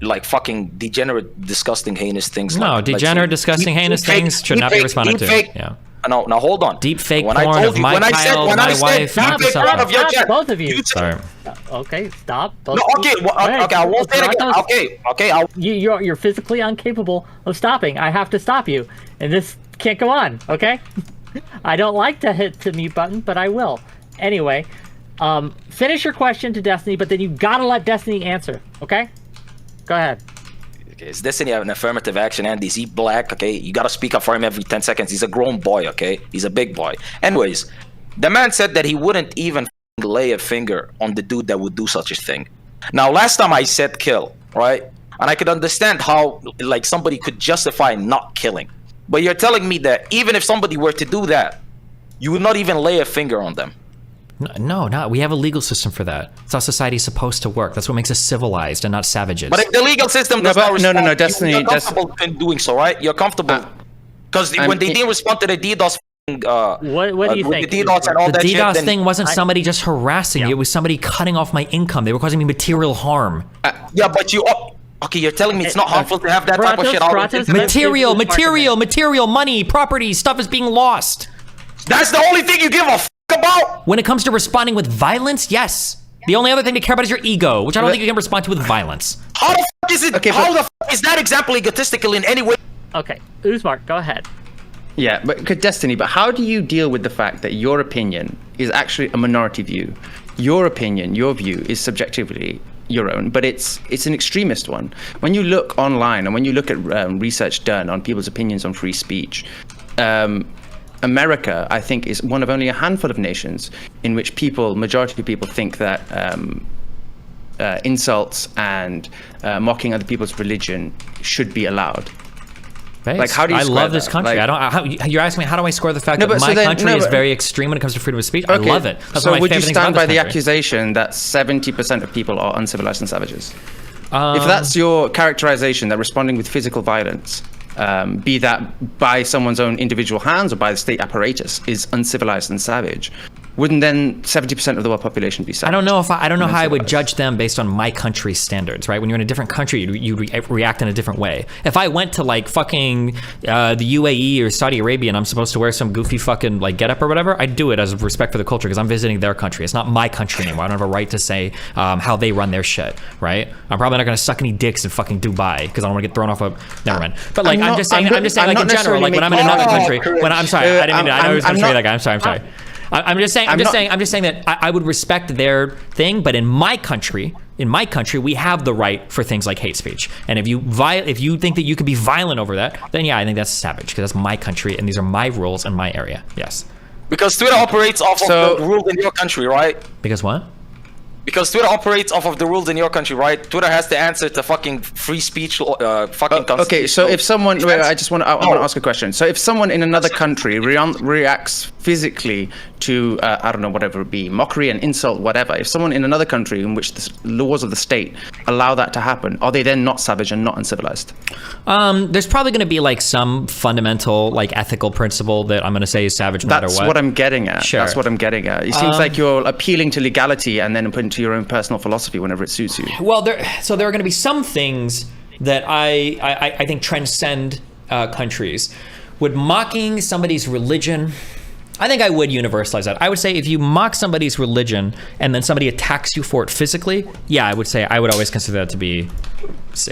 Like fucking degenerate, disgusting, heinous things. No, degenerate, disgusting, heinous things should not be responded to. Yeah. No, now hold on. Deep fake porn of my child, my wife. Stop, both of you. Sorry. Okay, stop. No, okay, okay, I won't say it again. Okay, You're physically incapable of stopping. I have to stop you, and this can't go on. Okay. I don't like to hit the mute button, but I will. Anyway, finish your question to Destiny, but then you gotta let Destiny answer. Okay. Go ahead. Okay, is Destiny an affirmative action, and is he black? Okay, you gotta speak up for him every 10 seconds. He's a grown boy, okay? He's a big boy. Anyways, the man said that he wouldn't even lay a finger on the dude that would do such a thing. Now, last time I said kill, right? And I could understand how, like, somebody could justify not killing. But you're telling me that even if somebody were to do that, you would not even lay a finger on them. No, not. We have a legal system for that. That's how society's supposed to work. That's what makes us civilized and not savages. But if the legal system does not respond, no, Destiny, you're comfortable in doing so, right? You're comfortable. Because when they didn't respond to the DDoS what do you think? The DDoS and all the that shit, DDoS then- thing wasn't somebody just harassing you. It was somebody cutting off my income. They were causing me material harm. Yeah, but you... Okay, you're telling me it's not harmful to have that type of shit all over the Qorantos, internet? Material, money, property, stuff is being lost. That's the only thing you give a about? When it comes to responding with violence, yes. The only other thing to care about is your ego, which I don't think you can respond to with violence. How the is it? Okay, how the is that example egotistical in any way? Okay, Uzmark, go ahead. Yeah, but Destiny, but how do you deal with the fact that your opinion is actually a minority view? Your opinion, your view is subjectively your own, but it's an extremist one. When you look online and when you look at research done on people's opinions on free speech, America, I think, is one of only a handful of nations in which majority of people think that insults and mocking other people's religion should be allowed. Thanks. Like, how do you I square love this that? country. Like, You're asking me, how do I score the fact that my country is very extreme when it comes to freedom of speech? Okay, I love it. That's so one of my would you favorite things stand about by this the country. accusation that 70% of people are uncivilized and savages? If that's your characterization, that responding with physical violence, be that by someone's own individual hands or by the state apparatus, is uncivilized and savage, wouldn't then 70% of the world population be savage? I don't know how I would judge them based on my country's standards, right? When you're in a different country, you react in a different way. If I went to like fucking the UAE or Saudi Arabia and I'm supposed to wear some goofy fucking like getup or whatever, I'd do it as a respect for the culture because I'm visiting their country. It's not my country anymore. I don't have a right to say how they run their shit, right? I'm probably not gonna suck any dicks in fucking Dubai because I don't want to get thrown off a. Never mind. But like I'm just saying like in general, like when I'm in another country, I'm sorry, I didn't mean to. I know I was gonna say that guy. I'm sorry. I'm just saying that I would respect their thing, but in my country, we have the right for things like hate speech. And if you think that you could be violent over that, then yeah, I think that's savage because that's my country and these are my rules in my area. Yes. Because Twitter operates off of the rules in your country, right? Because what? Because Twitter operates off of the rules in your country, right? Twitter has to answer to fucking free speech, fucking. Okay, so if someone, wait, I want to ask a question. So if someone in another country reacts physically to, I don't know, whatever it be, mockery and insult, whatever. If someone in another country in which the laws of the state allow that to happen, are they then not savage and not uncivilized? There's probably going to be like some fundamental like ethical principle that I'm going to say is savage no matter what. That's what I'm getting at. Sure. That's what I'm getting at. It seems like you're appealing to legality and then putting to your own personal philosophy whenever it suits you. Well, there are going to be some things that I think transcend countries. Would mocking somebody's religion, I think I would universalize that. I would say if you mock somebody's religion and then somebody attacks you for it physically, yeah, I would say I would always consider that to be,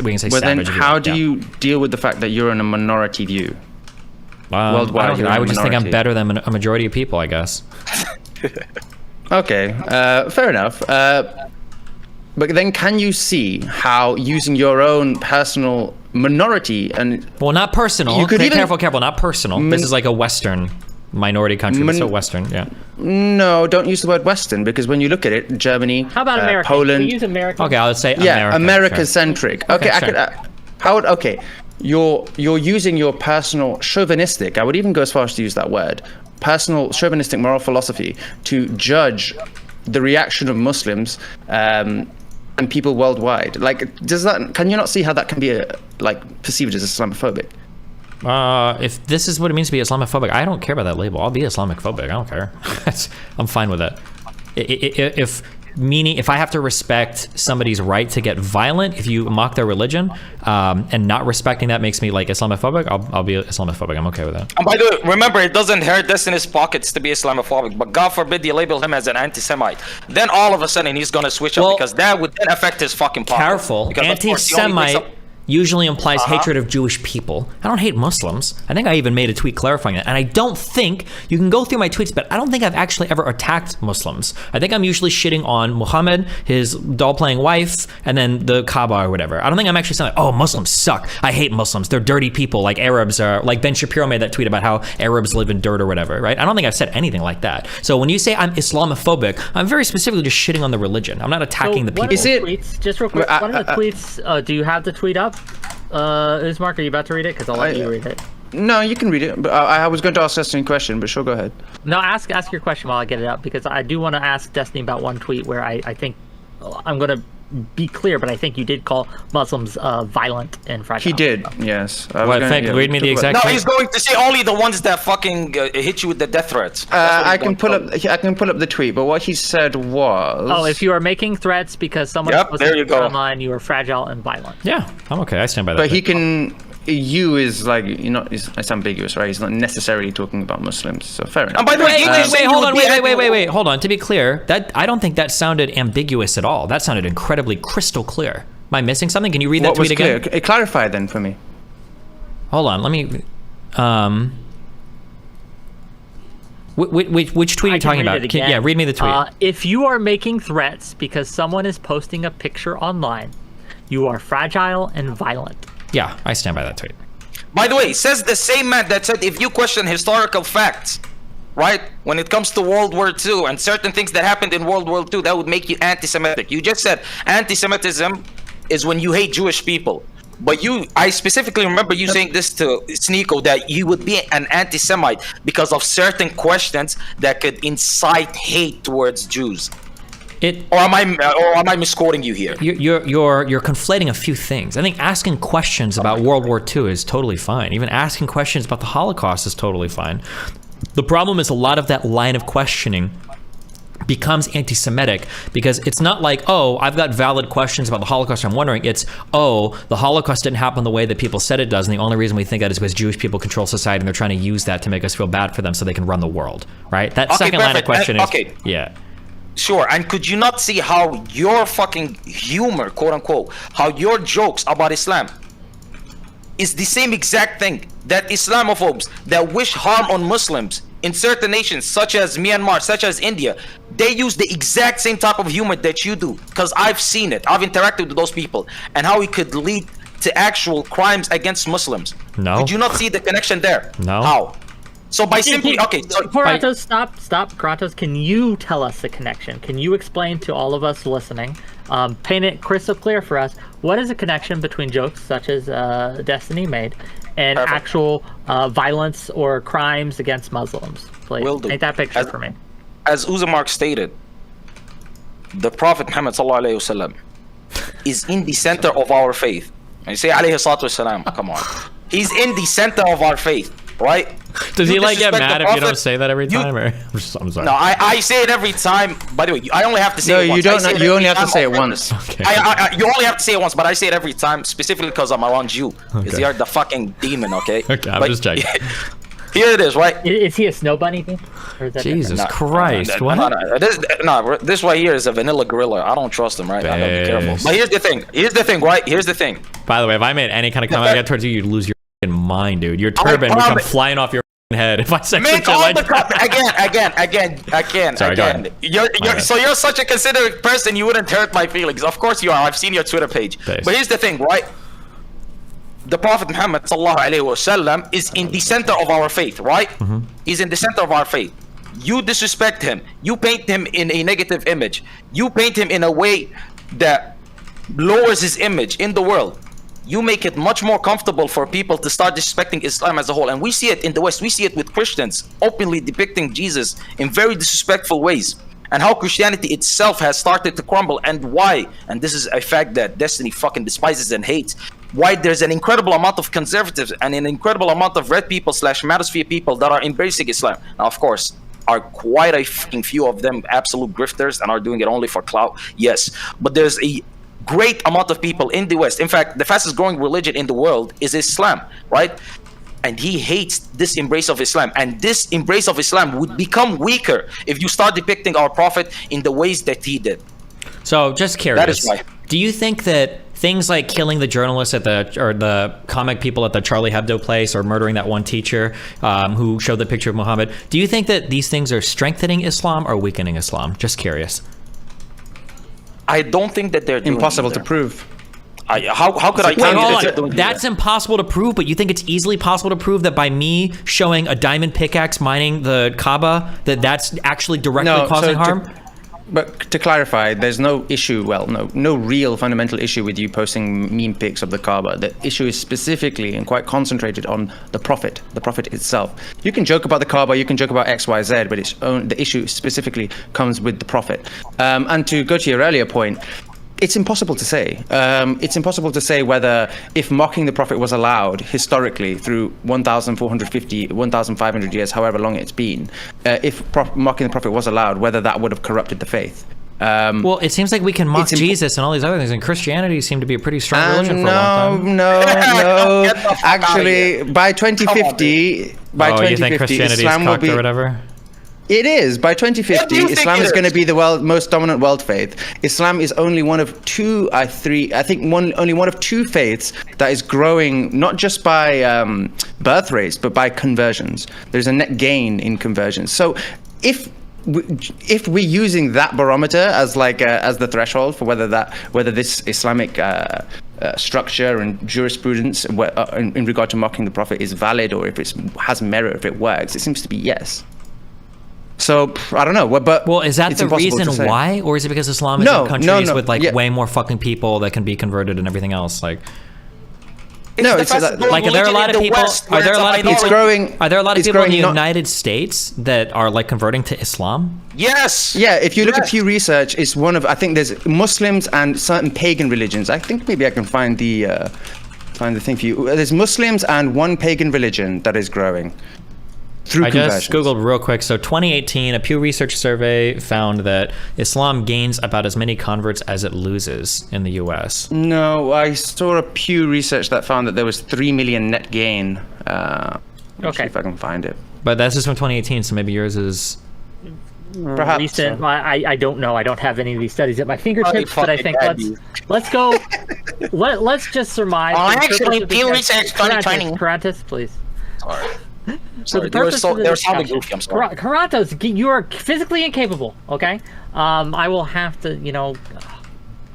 we can say but savage. Then how do you deal with the fact that you're in a minority view? Worldwide, I would just think I'm better than a majority of people, I guess. Okay, fair enough. But then can you see how using your own personal minority and... Well, not personal. You could careful, not personal. This is like a Western minority country. So Western, yeah. No, don't use the word Western because when you look at it, Germany, how about America? Poland... Can we use America? Okay, I'll say yeah, America. America-centric. Sure. Okay, I could... okay, you're using your personal chauvinistic, I would even go as far as to use that word, personal chauvinistic moral philosophy to judge the reaction of Muslims and people worldwide. Like, can you not see how that can be perceived as Islamophobic? If this is what it means to be Islamophobic, I don't care about that label. I'll be Islamophobic. I don't care. I'm fine with that. If I have to respect somebody's right to get violent, if you mock their religion, and not respecting that makes me like Islamophobic, I'll be Islamophobic. I'm okay with that. And by the way, remember, it doesn't hurt Destiny's pockets to be Islamophobic, but God forbid you label him as an anti-Semite. Then all of a sudden he's gonna switch up because that would then affect his fucking pocket. Careful, anti-Semite usually implies hatred of Jewish people. I don't hate Muslims. I think I even made a tweet clarifying that. And I don't think, you can go through my tweets, but I don't think I've actually ever attacked Muslims. I think I'm usually shitting on Muhammad, his doll-playing wife, and then the Kaaba or whatever. I don't think I'm actually saying, oh, Muslims suck. I hate Muslims. They're dirty people like Arabs are. Like Ben Shapiro made that tweet about how Arabs live in dirt or whatever, right? I don't think I've said anything like that. So when you say I'm Islamophobic, I'm very specifically just shitting on the religion. I'm not attacking the people. Just real quick, one of the tweets, do you have the tweet up? Uzmark, are you about to read it? Because I'll let you read it. No, you can read it. But I was going to ask Destiny a question, but sure, go ahead. No, ask your question while I get it up, because I do want to ask Destiny about one tweet where I think I'm going to be clear, but I think you did call Muslims violent and fragile. He did, yes. Read me the exact. No, he's going to say only the ones that fucking hit you with the death threats. I can pull up the tweet, but what he said was. Oh, if you are making threats because someone there you go. online, you are fragile and violent. Yeah, I'm okay. I stand by that. But he can. You is like it's ambiguous, right? He's not necessarily talking about Muslims, so fair enough. And by the way, wait, hold on. To be clear, that I don't think that sounded ambiguous at all. That sounded incredibly crystal clear. Am I missing something? Can you read that tweet again? Clear? Clarify then for me. Hold on, let me. Which tweet are you talking about? Read me the tweet. If you are making threats because someone is posting a picture online, you are fragile and violent. Yeah, I stand by that tweet. By the way, says the same man that said if you question historical facts, right, when it comes to World War II and certain things that happened in World War II, that would make you anti-Semitic. You just said anti-Semitism is when you hate Jewish people. But I specifically remember you saying this to Sneeko, that you would be an anti-Semite because of certain questions that could incite hate towards Jews. Or am I misquoting you here? You're conflating a few things. I think asking questions about World War II is totally fine. Even asking questions about the Holocaust is totally fine. The problem is a lot of that line of questioning becomes anti-Semitic because it's not like, oh, I've got valid questions about the Holocaust, I'm wondering. It's, oh, the Holocaust didn't happen the way that people said it does, and the only reason we think that is because Jewish people control society and they're trying to use that to make us feel bad for them so they can run the world, right? That second line of question is, yeah. Sure, and could you not see how your fucking humor, quote unquote, how your jokes about Islam is the same exact thing that Islamophobes that wish harm on Muslims in certain nations such as Myanmar, such as India, they use the exact same type of humor that you do, because I've seen it, I've interacted with those people, and how it could lead to actual crimes against Muslims. No. Could you not see the connection there? No. How? So by simply, Qorantos, stop. Qorantos, can you tell us the connection? Can you explain to all of us listening, paint it crystal clear for us, what is the connection between jokes such as Destiny made and actual violence or crimes against Muslims? Please, paint that picture for me. As Uzmark stated, the Prophet Muhammad ﷺ is in the center of our faith. And you say alayhi salatu wasalam, come on. He's in the center of our faith, right? Does he like get mad if you don't say that every time? Or I'm sorry. No, I say it every time. By the way, I only have to say it once. No, you don't. You only have to say it once. Okay. You only have to say it once, but I say it every time, specifically because I'm around you. Because you're the fucking demon, okay? Okay, I'm just checking. Here it is, right? Is he a snow bunny? Or is that Jesus Christ! This right here is a vanilla gorilla. I don't trust him, right? I gotta be careful. But here's the thing, right? Here's the thing. By the way, if I made any kind of comment towards you, you'd lose your mind, dude. Your turban would come flying off your head if I said make all like again. Sorry, go ahead. So you're such a considerate person, you wouldn't hurt my feelings. Of course you are. I've seen your Twitter page. Thanks. But here's the thing, right? The Prophet Muhammad ﷺ is in the center of our faith, right? Mm-hmm. He's in the center of our faith. You disrespect him. You paint him in a negative image. You paint him in a way that lowers his image in the world. You make it much more comfortable for people to start disrespecting Islam as a whole. And we see it in the West. We see it with Christians openly depicting Jesus in very disrespectful ways. And how Christianity itself has started to crumble, and why, and this is a fact that Destiny fucking despises and hates, why there's an incredible amount of conservatives and an incredible amount of red people / manosphere people that are embracing Islam. Now, of course, are quite a fucking few of them absolute grifters and are doing it only for clout, yes. But there's a great amount of people in the West. In fact, the fastest growing religion in the world is Islam, right? And he hates this embrace of Islam. And this embrace of Islam would become weaker if you start depicting our Prophet in the ways that he did. So, just curious. That is why. Do you think that things like killing the journalists or the comic people at the Charlie Hebdo place, or murdering that one teacher who showed the picture of Muhammad, do you think that these things are strengthening Islam or weakening Islam? Just curious. I don't think that they're doing impossible either. to prove. How could I tell you that they're doing That's impossible to prove, but you think it's easily possible to prove that by me showing a diamond pickaxe mining the Kaaba, that's actually directly causing harm? But to clarify, there's no issue, no real fundamental issue with you posting meme pics of the Kaaba. The issue is specifically and quite concentrated on the Prophet itself. You can joke about the Kaaba, you can joke about X, Y, Z, but the issue specifically comes with the Prophet. And to go to your earlier point, it's impossible to say. It's impossible to say whether, if mocking the Prophet was allowed historically through 1,450, 1,500 years, however long it's been, if mocking the Prophet was allowed, whether that would have corrupted the faith. Well, it seems like we can mock Jesus and all these other things, and Christianity seemed to be a pretty strong religion for a long time. No. Actually, by 2050, you think Christianity Islam is will cocked be. or whatever? It is. By 2050, Islam is going to be the most dominant world faith. Islam is only one of two, only one of two faiths that is growing, not just by birth rates, but by conversions. There's a net gain in conversions. So if we're using that barometer as as the threshold for whether this Islamic structure and jurisprudence in regard to mocking the Prophet is valid, or if it has merit, if it works, it seems to be yes. So I don't know, but is that the reason why, or is it because Islam is in countries with way more fucking people that can be converted and everything else? Are there a lot of people? Are there a lot of people? It's growing. Are there a lot of people in the United States that are converting to Islam? Yes. Yeah. If you look at Pew Research, it's one of, I think there's Muslims and certain pagan religions. I think maybe I can find the thing for you. There's Muslims and one pagan religion that is growing. I just Googled real quick. So 2018, a Pew Research survey found that Islam gains about as many converts as it loses in the US. No, I saw a Pew Research that found that there was 3 million net gain. Let's see if I can find it. But that's just from 2018, so maybe yours is... Perhaps. Recent. I don't know. I don't have any of these studies at my fingertips, but I think let's go. Let's just surmise. Actually, Pew Research 2020. Karantos, please. Sorry, they were sounding goofy. I'm sorry. Karantos, you are physically incapable. Okay, I will have to, I'll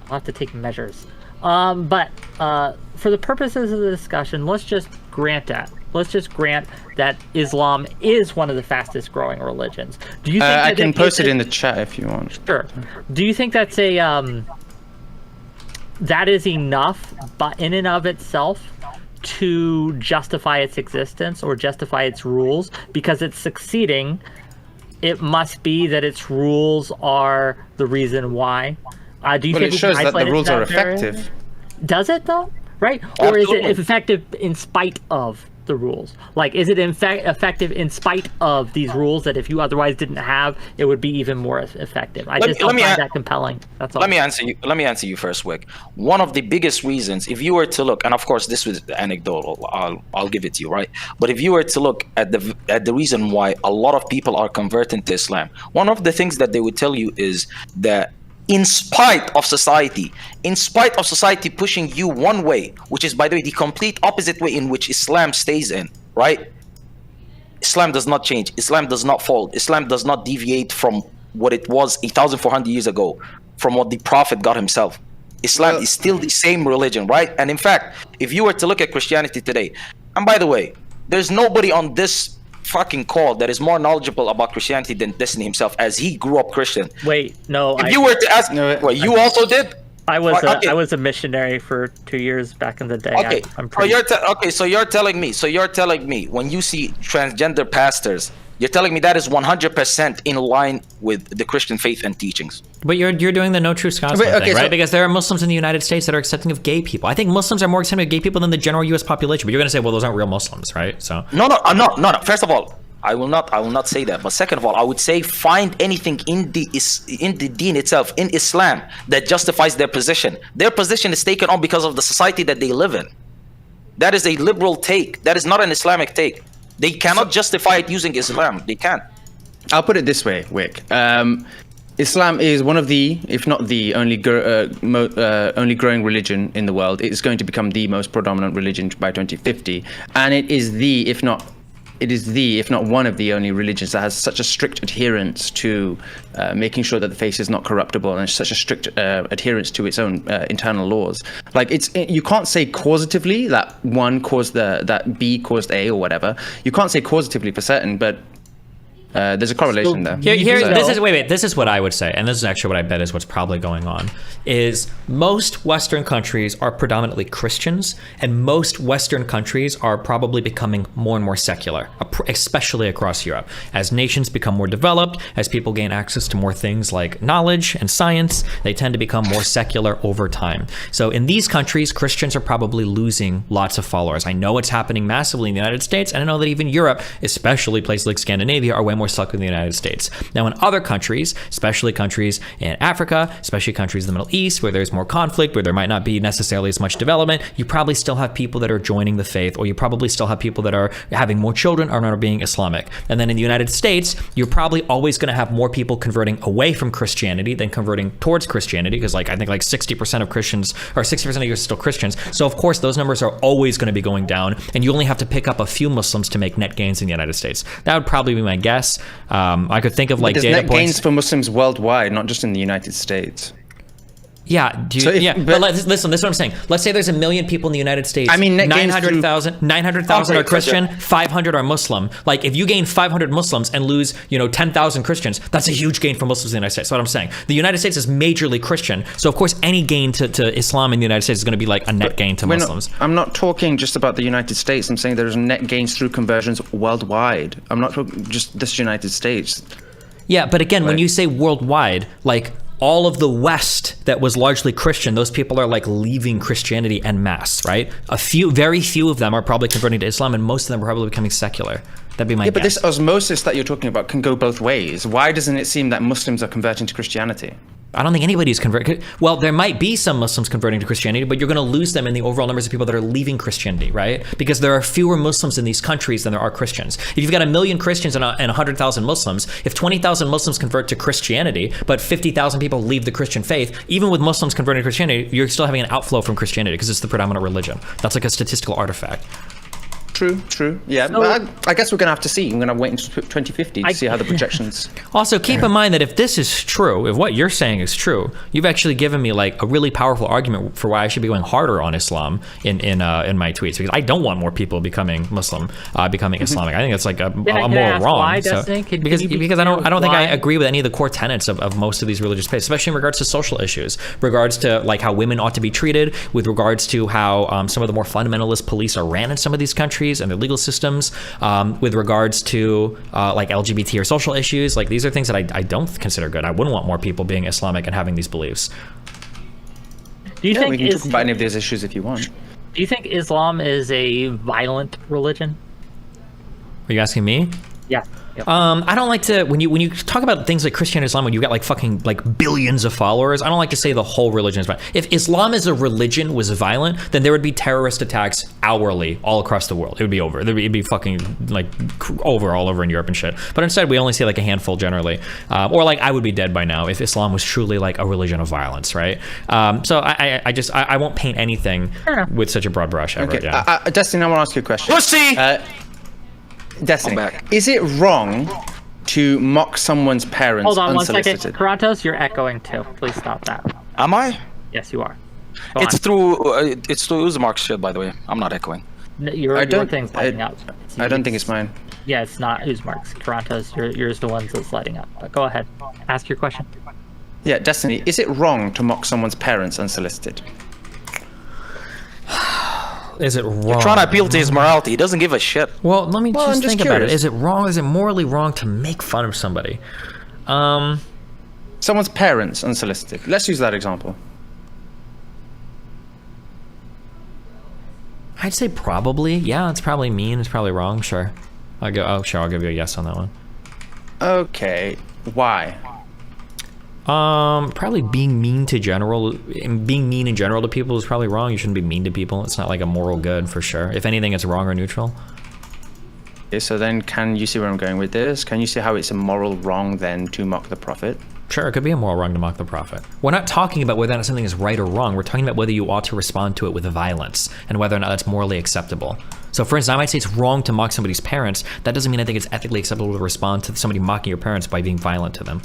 have to take measures. But for the purposes of the discussion, let's just grant that. Let's just grant that Islam is one of the fastest growing religions. Do you think I can post it in the chat if you want? Sure. Do you think that's that is enough, but in and of itself, to justify its existence or justify its rules? Because it's succeeding, it must be that its rules are the reason why. Do you think it shows that the rules are effective? Does it though? Right? Or is it effective in spite of the rules? Is it in fact effective in spite of these rules that if you otherwise didn't have, it would be even more effective? I just don't find that compelling. That's all. Let me answer you first, Wick. One of the biggest reasons, if you were to look, and of course this was anecdotal, I'll give it to you, right? But if you were to look at the reason why a lot of people are converting to Islam, one of the things that they would tell you is that in spite of society pushing you one way, which is, by the way, the complete opposite way in which Islam stays in, right? Islam does not change. Islam does not fall. Islam does not deviate from what it was 1,400 years ago, from what the Prophet got himself. Islam is still the same religion, right? And in fact, if you were to look at Christianity today, and by the way, there's nobody on this fucking call that is more knowledgeable about Christianity than Destiny himself, as he grew up Christian. Wait, no. If you were to ask, you also did? I was a missionary for 2 years back in the day. Okay, so you're telling me when you see transgender pastors, you're telling me that is 100% in line with the Christian faith and teachings. But you're doing the no true Scotsman thing, right? Because there are Muslims in the United States that are accepting of gay people. I think Muslims are more accepting of gay people than the general U.S. population. But you're going to say, well, those aren't real Muslims, right? So no. First of all, I will not say that. But second of all, I would say find anything in the deen itself, in Islam, that justifies their position. Their position is taken on because of the society that they live in. That is a liberal take. That is not an Islamic take. They cannot justify it using Islam. They can't. I'll put it this way, Wick. Islam is one of the, if not the only growing religion in the world. It is going to become the most predominant religion by 2050, and it is the, if not one of the only religions that has such a strict adherence to making sure that the faith is not corruptible, and such a strict adherence to its own internal laws. You can't say causatively that one caused that B caused A or whatever. You can't say causatively for certain, but There's a correlation there. This is what I would say, and this is actually what I bet is what's probably going on, is most Western countries are predominantly Christians, and most Western countries are probably becoming more and more secular, especially across Europe. As nations become more developed, as people gain access to more things like knowledge and science, they tend to become more secular over time. So in these countries, Christians are probably losing lots of followers. I know it's happening massively in the United States, and I know that even Europe, especially places like Scandinavia, are way more stuck in the United States. Now, in other countries, especially countries in Africa, especially countries in the Middle East, where there's more conflict, where there might not be necessarily as much development, you probably still have people that are joining the faith, or you probably still have people that are having more children or are being Islamic. And then in the United States, you're probably always going to have more people converting away from Christianity than converting towards Christianity, because I think 60% of Christians, or 60% of you are still Christians. So of course, those numbers are always going to be going down, and you only have to pick up a few Muslims to make net gains in the United States. That would probably be my guess. I could think of there's data net points. gains for Muslims worldwide, not just in the United States. Yeah, but listen, this is what I'm saying. Let's say there's 1 million people in the United States. I mean, 900,000 are Christian, 500 are Muslim. Like, if you gain 500 Muslims and lose, 10,000 Christians, that's a huge gain for Muslims in the United States. That's what I'm saying. The United States is majorly Christian, so of course any gain to Islam in the United States is going to be like a net gain to Muslims. I'm not talking just about the United States. I'm saying there's net gains through conversions worldwide. I'm not talking just this United States. Yeah, but again, when you say worldwide, all of the West that was largely Christian, those people are leaving Christianity en masse, right? Very few of them are probably converting to Islam, and most of them are probably becoming secular. That'd be my guess. But this osmosis that you're talking about can go both ways. Why doesn't it seem that Muslims are converting to Christianity? I don't think anybody's converting. Well, there might be some Muslims converting to Christianity, but you're going to lose them in the overall numbers of people that are leaving Christianity, right? Because there are fewer Muslims in these countries than there are Christians. If you've got 1 million Christians and 100,000 Muslims, if 20,000 Muslims convert to Christianity, but 50,000 people leave the Christian faith, even with Muslims converting to Christianity, you're still having an outflow from Christianity because it's the predominant religion. That's like a statistical artifact. True. Yeah, so, but I guess we're going to have to see. I'm going to wait until 2050 to see how the projections... Also, keep in mind that if this is true, if what you're saying is true, you've actually given me a really powerful argument for why I should be going harder on Islam in my tweets, because I don't want more people becoming Muslim, becoming Islamic. I think that's a moral wrong. Why, because I don't think I agree with any of the core tenets of most of these religious faiths, especially in regards to social issues, regards to how women ought to be treated, with regards to how some of the more fundamentalist police are ran in some of these countries and their legal systems, with regards to LGBT or social issues. These are things that I don't consider good. I wouldn't want more people being Islamic and having these beliefs. Do you think we can talk about any of these issues if you want. Do you think Islam is a violent religion? Are you asking me? Yeah. Yep. I don't like to, when you talk about things like Christianity and Islam, when you've got billions of followers, I don't like to say the whole religion is violent. If Islam as a religion was violent, then there would be terrorist attacks hourly all across the world. It would be over. It'd be fucking all over in Europe and shit. But instead, we only see a handful generally. Or I would be dead by now if Islam was truly a religion of violence, right? So I won't paint anything with such a broad brush ever. Okay. Yeah. Destiny, I want to ask you a question. Pussy! Destiny, is it wrong to mock someone's parents Hold on unsolicited? 1 second. Karantos, you're echoing too. Please stop that. Am I? Yes, you are. It's through Uzmark's shit, by the way. I'm not echoing. Your thing's lighting up. I don't think it's mine. Yeah, it's not Uzmark's. Karantos, yours the ones that's lighting up. But go ahead. Ask your question. Yeah, Destiny, is it wrong to mock someone's parents unsolicited? Is it wrong? You're trying to appeal to his morality. He doesn't give a shit. Well, let me just think curious. about it. Is it wrong? Is it morally wrong to make fun of somebody? Someone's parents unsolicited. Let's use that example. I'd say probably. Yeah, it's probably mean. It's probably wrong. Sure. I'll give you a yes on that one. Okay. Why? Probably being mean in general to people is probably wrong. You shouldn't be mean to people. It's not a moral good for sure. If anything, it's wrong or neutral. Okay, so then can you see where I'm going with this? Can you see how it's a moral wrong then to mock the prophet? Sure, it could be a moral wrong to mock the prophet. We're not talking about whether or not something is right or wrong. We're talking about whether you ought to respond to it with violence and whether or not that's morally acceptable. So for instance, I might say it's wrong to mock somebody's parents. That doesn't mean I think it's ethically acceptable to respond to somebody mocking your parents by being violent to them.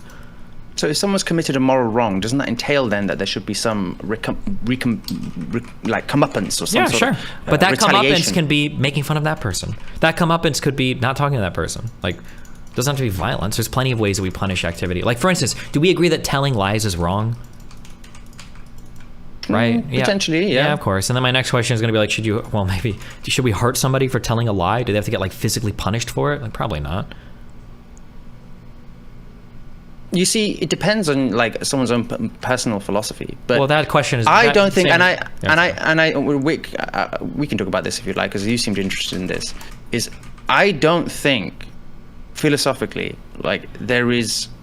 So if someone's committed a moral wrong, doesn't that entail then that there should be some comeuppance or some sort of but that retaliation? comeuppance can be making fun of that person. That comeuppance could be not talking to that person. Doesn't have to be violence. There's plenty of ways that we punish activity. Like, for instance, do we agree that telling lies is wrong? Right? Potentially, yeah. Yeah, of course. And then my next question is going to be like, should we hurt somebody for telling a lie? Do they have to get like physically punished for it? Like, probably not. You see, it depends on like someone's own personal philosophy. But well, that question is. I don't think, same, we can talk about this if you'd like, because you seemed interested in this. I don't think philosophically like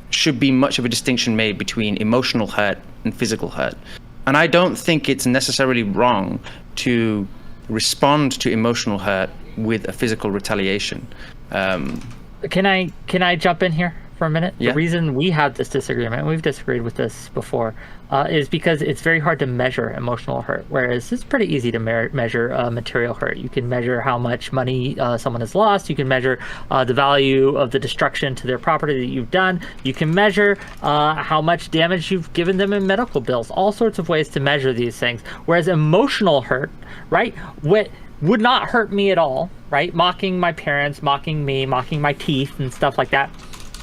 should be much of a distinction made between emotional hurt and physical hurt, and I don't think it's necessarily wrong to respond to emotional hurt with a physical retaliation. Can I jump in here for a minute? Yeah. The reason we have this disagreement, and we've disagreed with this before, is because it's very hard to measure emotional hurt, whereas it's pretty easy to measure material hurt. You can measure how much money someone has lost. You can measure the value of the destruction to their property that you've done. You can measure how much damage you've given them in medical bills. All sorts of ways to measure these things. Whereas emotional hurt, right, would not hurt me at all, right? Mocking my parents, mocking me, mocking my teeth and stuff like that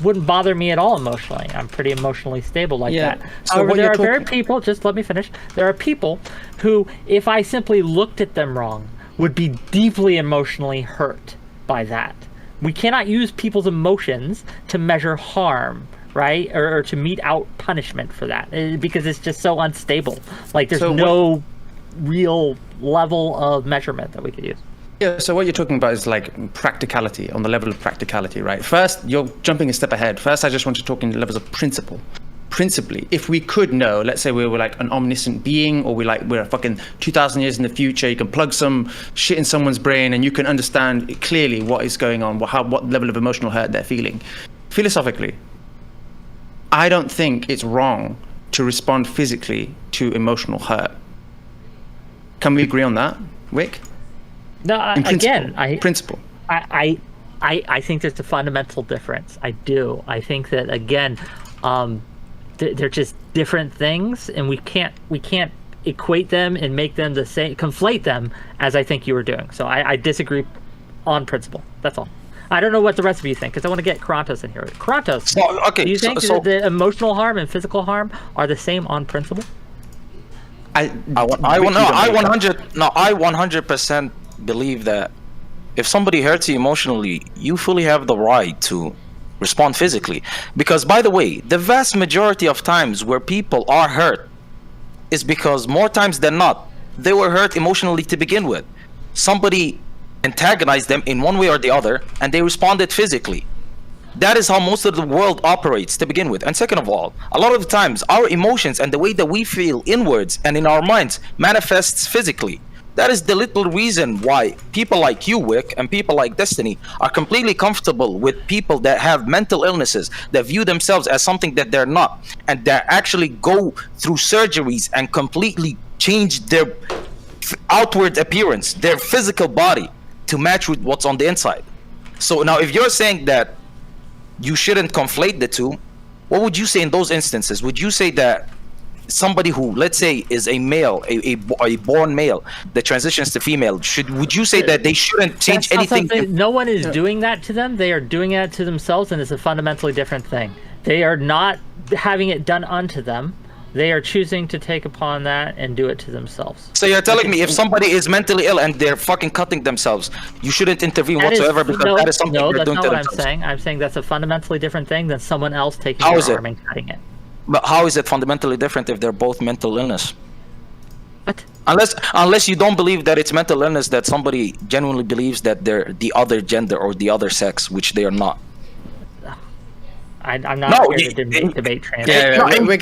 wouldn't bother me at all emotionally. I'm pretty emotionally stable like that. So however, there are very people, just let me finish, there are people who, if I simply looked at them wrong, would be deeply emotionally hurt by that. We cannot use people's emotions to measure harm, right? Or to mete out punishment for that, because it's just so unstable. Like, there's no real level of measurement that we could use. Yeah, so what you're talking about is like practicality, on the level of practicality, right? First, you're jumping a step ahead. First, I just want to talk in levels of principle. Principally, if we could know, let's say we were like an omniscient being, or we're a fucking 2,000 years in the future, you can plug some shit in someone's brain and you can understand clearly what is going on, what level of emotional hurt they're feeling. Philosophically, I don't think it's wrong to respond physically to emotional hurt. Can we agree on that, Wick? No, principle. I think there's a fundamental difference. I do. I think that, again, they're just different things, and we can't equate them and make them the same, conflate them as I think you were doing. So I disagree on principle. That's all. I don't know what the rest of you think, because I want to get Qorantos in here. Qorantos, do you think that emotional harm and physical harm are the same on principle? I 100% believe that if somebody hurts you emotionally, you fully have the right to respond physically. Because, by the way, the vast majority of times where people are hurt is because more times than not, they were hurt emotionally to begin with. Somebody antagonized them in one way or the other, and they responded physically. That is how most of the world operates to begin with. And second of all, a lot of the times, our emotions and the way that we feel inwards and in our minds manifests physically. That is the little reason why people like you, Wick, and people like Destiny are completely comfortable with people that have mental illnesses, that view themselves as something that they're not, and that actually go through surgeries and completely change their outward appearance, their physical body, to match with what's on the inside. So now, if you're saying that you shouldn't conflate the two, what would you say in those instances? Would you say that somebody who, let's say, is a male, a born male that transitions to female, would you say that they shouldn't change anything? No one is doing that to them. They are doing it to themselves, and it's a fundamentally different thing. They are not having it done unto them. They are choosing to take upon that and do it to themselves. So you're telling me if somebody is mentally ill and they're fucking cutting themselves, you shouldn't intervene whatsoever, because that is something they're doing to themselves? No, that's not what I'm saying. I'm saying that's a fundamentally different thing than someone else taking their arm and cutting it. But how is it fundamentally different if they're both mental illness? What? Unless you don't believe that it's mental illness, that somebody genuinely believes that they're the other gender or the other sex, which they are not. I'm not here to debate trans. I think we're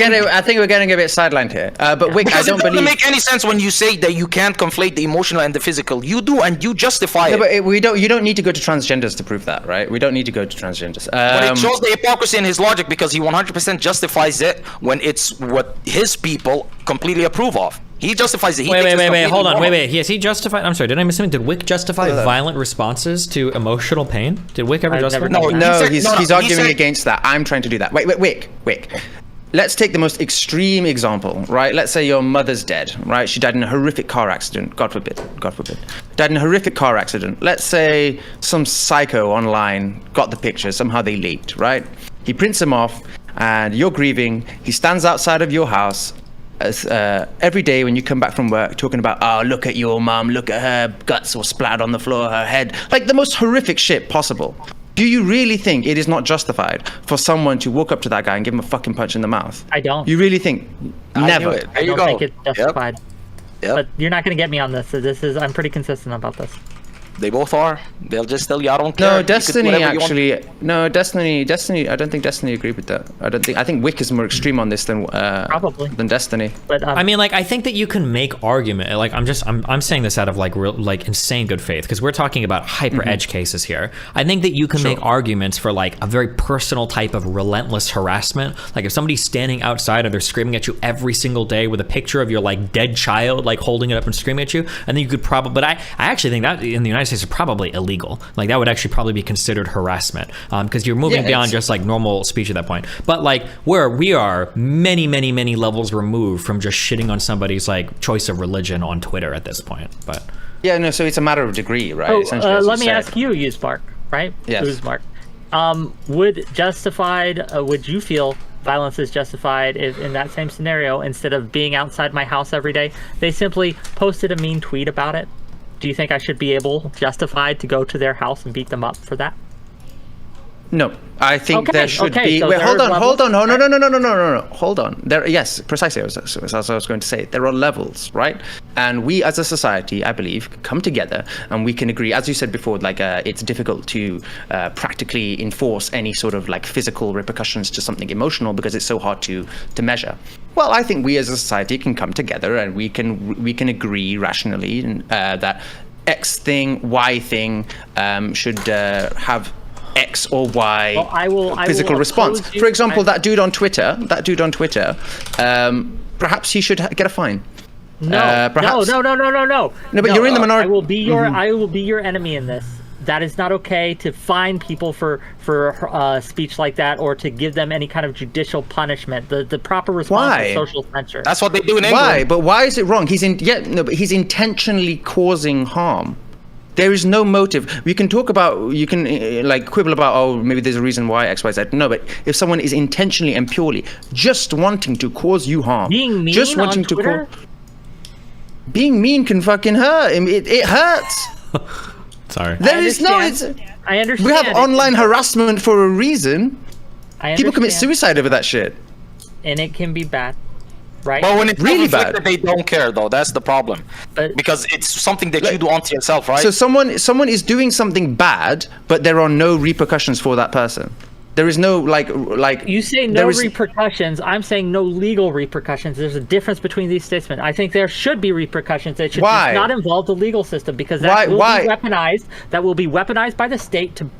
getting a bit sidelined here. But Wick, I don't believe. It doesn't make any sense when you say that you can't conflate the emotional and the physical. You do, and you justify it. But we don't. You don't need to go to transgenders to prove that, right? We don't need to go to transgenders. But it shows the hypocrisy in his logic, because he 100% justifies it when it's what his people completely approve of. He justifies it. Wait, hold on. Wait. Yes, he justified. I'm sorry, did I miss something? Did Wick justify violent responses to emotional pain? Did Wick ever justify? No, he's arguing against that. I'm trying to do that. Wait, Wick. let's take the most extreme example, right? Let's say your mother's dead, right? She died in a horrific car accident. God forbid. Died in a horrific car accident. Let's say some psycho online got the picture. Somehow they leaked, right? He prints them off, and you're grieving. He stands outside of your house every day when you come back from work, talking about, oh, look at your mum, look at her guts all splattered on the floor, her head. Like the most horrific shit possible. Do you really think it is not justified for someone to walk up to that guy and give him a fucking punch in the mouth? I don't. You really think? Never. I don't think it's justified. Yep. But you're not going to get me on this. So I'm pretty consistent about this. They both are. They'll just tell you, I don't care. No, Destiny actually. No, Destiny. I don't think Destiny agreed with that. I think Wick is more extreme on this than probably than Destiny. But I mean, like, I think that you can make argument. Like, I'm saying this out of like real, like insane good faith, because we're talking about hyper edge cases here. I think that you can make arguments for like a very personal type of relentless harassment. Like if somebody's standing outside and they're screaming at you every single day with a picture of your like dead child, like holding it up and screaming at you, and then you could probably. But I actually think that in the United States is probably illegal. Like that would actually probably be considered harassment, because you're moving beyond just like normal speech at that point. But like where we are many levels removed from just shitting on somebody's like choice of religion on Twitter at this point. But yeah, no, so it's a matter of degree, right? Let me ask you, Uzmark, right? Yes. Uzmark. Would you feel violence is justified if in that same scenario, instead of being outside my house every day, they simply posted a mean tweet about it? Do you think I should be justified to go to their house and beat them up for that? No, I think there should be. So wait, hold on. No. Hold on. Yes, precisely. As I was going to say, there are levels, right? And we, as a society, I believe, come together and we can agree. As you said before, like it's difficult to practically enforce any sort of like physical repercussions to something emotional because it's so hard to measure. Well, I think we as a society can come together and we can agree rationally that X thing, Y thing should have X or Y physical response. For example, that dude on Twitter, perhaps he should get a fine. No. No, but you're in the minority. I will be your enemy in this. That is not okay to fine people for speech like that, or to give them any kind of judicial punishment. The proper response is social censure. That's what they do in England. Why? But why is it wrong? He's intentionally causing harm. There is no motive. You can talk about, you can like quibble about, oh, maybe there's a reason why X, Y, Z. No, but if someone is intentionally and purely just wanting to cause you harm, being mean just wanting on Twitter? Being mean can fucking hurt. It hurts. Sorry. I understand. We have online harassment for a reason. People commit understand. suicide over that shit. And it can be bad. Right. But when it's really bad, bad, they don't care though. That's the problem. Because it's something that you do onto yourself, right? So someone is doing something bad, but there are no repercussions for that person. There is no like you say no repercussions. I'm saying no legal repercussions. There's a difference between these statements. I think there should be repercussions. They should just not involve the legal system, because that will be weaponized. That will be weaponized by the state to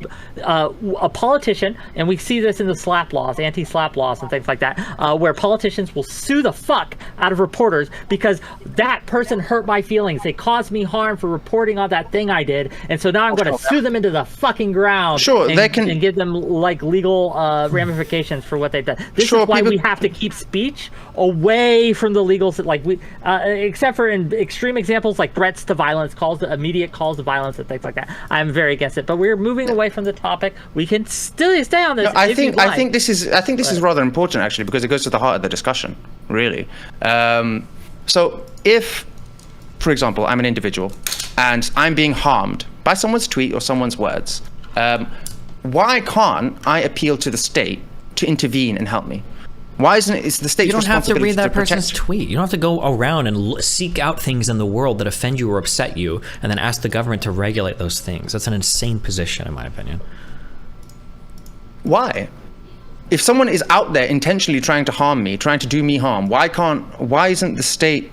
a politician, and we see this in the SLAPP laws, anti-SLAPP laws, and things like that, where politicians will sue the fuck out of reporters because that person hurt my feelings. They caused me harm for reporting on that thing I did, and so now I'm going to sue them into the fucking ground. Sure, and, they can and give them like legal ramifications for what they've done. This is why we have to keep speech away from the legal, like except for in extreme examples like threats to violence, immediate calls to violence, and things like that. I'm very against it. But we're moving away from the topic. We can still stay on this. No, I think this is rather important actually, because it goes to the heart of the discussion, really. So if, for example, I'm an individual and I'm being harmed by someone's tweet or someone's words, why can't I appeal to the state to intervene and help me? Why isn't it? It's the state's responsibility. You don't have to read that person's tweet. You don't have to go around and seek out things in the world that offend you or upset you, and then ask the government to regulate those things. That's an insane position, in my opinion. Why? If someone is out there intentionally trying to harm me, trying to do me harm, why isn't the state?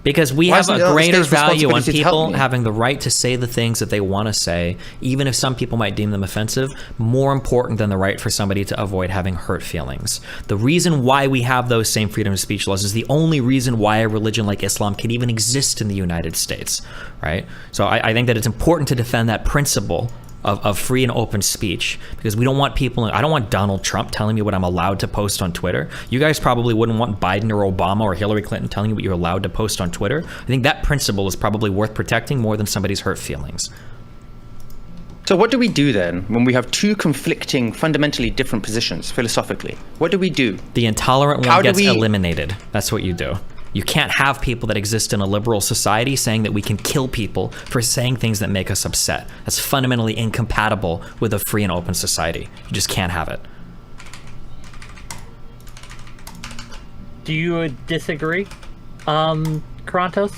Because we have a greater value on people having the right to say the things that they want to say, even if some people might deem them offensive, more important than the right for somebody to avoid having hurt feelings. The reason why we have those same freedom of speech laws is the only reason why a religion like Islam can even exist in the United States, right? So I think that it's important to defend that principle of free and open speech, because we don't want people, I don't want Donald Trump telling me what I'm allowed to post on Twitter. You guys probably wouldn't want Biden or Obama or Hillary Clinton telling you what you're allowed to post on Twitter. I think that principle is probably worth protecting more than somebody's hurt feelings. So what do we do then when we have two conflicting, fundamentally different positions philosophically? What do we do? The intolerant one gets eliminated. That's what you do. You can't have people that exist in a liberal society saying that we can kill people for saying things that make us upset. That's fundamentally incompatible with a free and open society. You just can't have it. Do you disagree, Qorantos?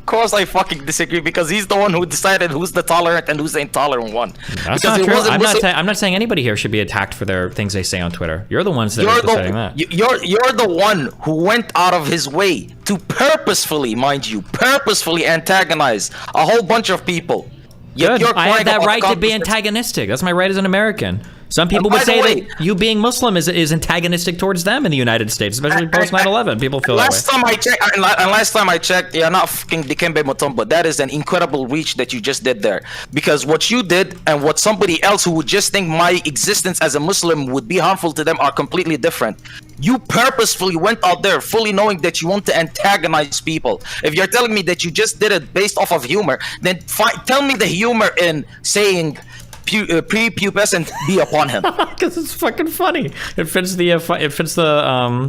Of course I fucking disagree, because he's the one who decided who's the tolerant and who's the intolerant one. That's not true. I'm not saying anybody here should be attacked for their things they say on Twitter. You're the ones that are deciding that. You're the one who went out of his way to purposefully, mind you, purposefully antagonize a whole bunch of people. Good. I have that right to be antagonistic. That's my right as an American. Some people would say that you being Muslim is antagonistic towards them in the United States, especially post 9/11. People feel that way. Last time I checked, you're not fucking Dikembe Mutombo. That is an incredible reach that you just did there. Because what you did and what somebody else who would just think my existence as a Muslim would be harmful to them are completely different. You purposefully went out there fully knowing that you want to antagonize people. If you're telling me that you just did it based off of humor, then tell me the humor in saying prepubescent be upon him. Because it's fucking funny. It fits the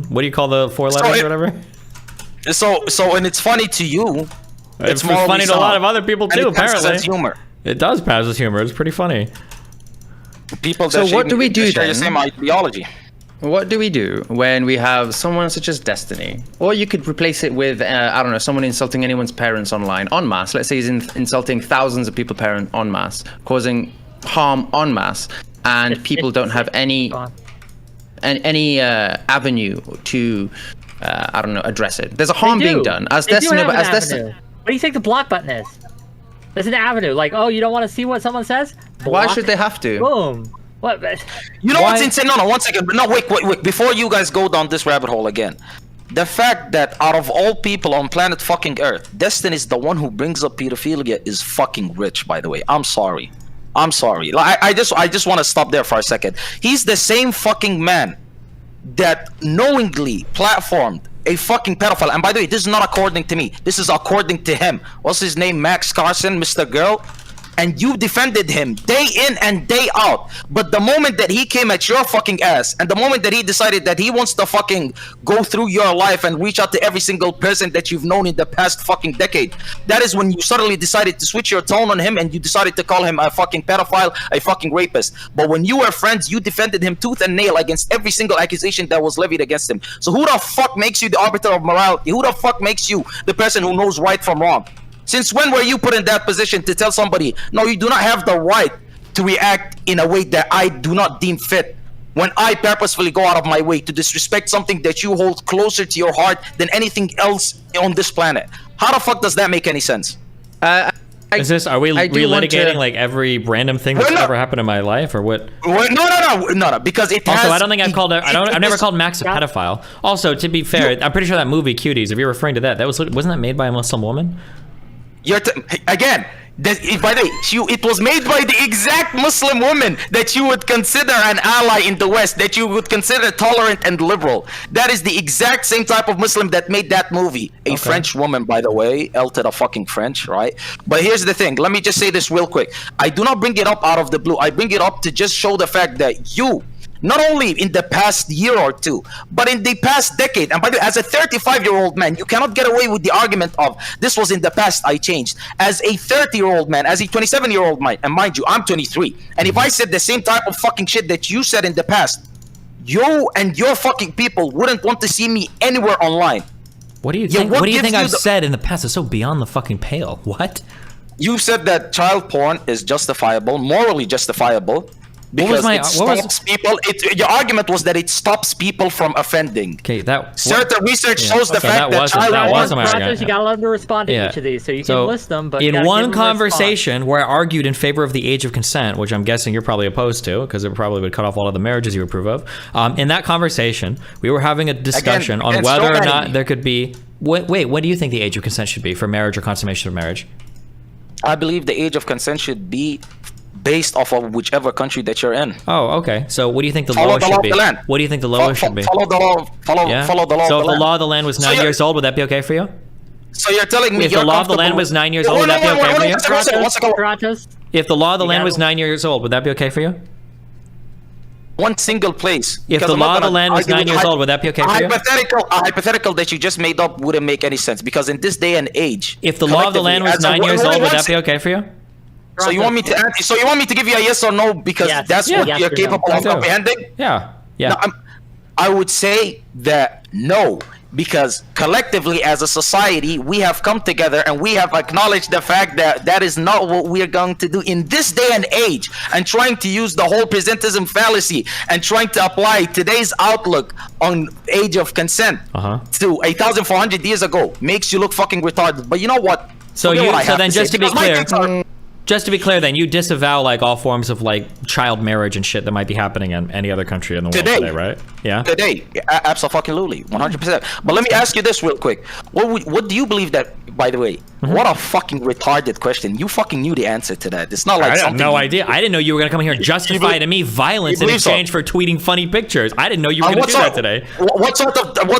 what do you call the 4 letters or whatever? So and it's funny to you. It's funny to a lot of other people too. Apparently, humor. It does pass as humor. It's pretty funny. People. So what do we do then? The same ideology. What do we do when we have someone such as Destiny? Or you could replace it with, I don't know, someone insulting anyone's parents online en masse. Let's say he's insulting thousands of people's parents en masse, causing harm en masse, and people don't have any avenue to, I don't know, address it. There's a harm being done. As Destiny, what do you think the block button is? There's an avenue. Like, oh, you don't want to see what someone says? Block. Why should they have to? Boom. What? You know what's insane? No, 1 second. No, wait. Before you guys go down this rabbit hole again, the fact that out of all people on planet fucking Earth, Destiny is the one who brings up pedophilia is fucking rich, by the way. I'm sorry. Like, I just want to stop there for a second. He's the same fucking man that knowingly platformed a fucking pedophile. And by the way, this is not according to me. This is according to him. What's his name? Max Carson, Mr. Girl. And you defended him day in and day out. But the moment that he came at your fucking ass, and the moment that he decided that he wants to fucking go through your life and reach out to every single person that you've known in the past fucking decade, that is when you suddenly decided to switch your tone on him and you decided to call him a fucking pedophile, a fucking rapist. But when you were friends, you defended him tooth and nail against every single accusation that was levied against him. So who the fuck makes you the arbiter of morality? Who the fuck makes you the person who knows right from wrong? Since when were you put in that position to tell somebody, no, you do not have the right to react in a way that I do not deem fit, when I purposefully go out of my way to disrespect something that you hold closer to your heart than anything else on this planet? How the fuck does that make any sense? Are we relitigating like every random thing that's ever happened in my life, or what? No, because it has... Also, I don't think I've never called Max a pedophile. Also, to be fair, I'm pretty sure that movie Cuties, if you're referring to that, wasn't that made by a Muslim woman? Again, by the way, it was made by the exact Muslim woman that you would consider an ally in the West, that you would consider tolerant and liberal. That is the exact same type of Muslim that made that movie. A French woman, by the way, L to the fucking French, right? But here's the thing. Let me just say this real quick. I do not bring it up out of the blue. I bring it up to just show the fact that you, not only in the past year or two, but in the past decade, and by the way, as a 35-year-old man, you cannot get away with the argument of this was in the past, I changed. As a 30-year-old man, as a 27-year-old man, and mind you, I'm 23, and if I said the same type of fucking shit that you said in the past, you and your fucking people wouldn't want to see me anywhere online. What do you think? What do you think I've said in the past? It's so beyond the fucking pale. What? You said that child porn is justifiable, morally justifiable. Because your argument was that it stops people from offending. Okay, certain research shows the fact that child porn. You gotta learn to respond to each of these, so you can list them. But in one conversation where I argued in favor of the age of consent, which I'm guessing you're probably opposed to, because it probably would cut off all of the marriages you approve of. In that conversation, we were having a discussion on whether or not there could be. Wait, what do you think the age of consent should be for marriage or consummation of marriage? I believe the age of consent should be based off of whichever country that you're in. Oh, okay. So what do you think the Follow lowest the law should of be? the land. What do you think the lowest should be? Follow the law. Follow the law. So of if the the law of the land was 9 years old, would that be okay for you? So you're telling me If the law of the land was 9 years old, would that be okay for you? Karantos? If the law of the land was Yeah. 9 years old, would that be okay for you? One single place. If Because the I'm not law of the gonna land was argue 9 with years old, would that be okay for you? A hypothetical that you just made up wouldn't make any sense because in this day and age, If the law of the land was collectively, 9 years wait, old, would one that be okay for you? So you want me to answer? So you want me to give you a yes or no because Yes. that's Yeah. what Yes you're or no. capable I of do. comprehending? Yeah. Yeah. No, I would say that no, because collectively as a society, we have come together and we have acknowledged the fact that that is not what we are going to do in this day and age, and trying to use the whole presentism fallacy and trying to apply today's outlook on age of consent to 1,400 years ago makes you look fucking retarded. But you know what? So Forget you what I so have then to just say, to be because my clear, things are- just to be clear, then you disavow like all forms of like child marriage and shit that might be happening in any other country in the world today, right? Yeah. Today, absolutely, 100%. But let me ask you this real quick: what do you believe that? By the way, what a fucking retarded question! You fucking knew the answer to that. It's not like I had something. no idea. I didn't know you were gonna come here and justify to me violence in believe so? exchange for tweeting funny pictures. I didn't know you were gonna do that today. What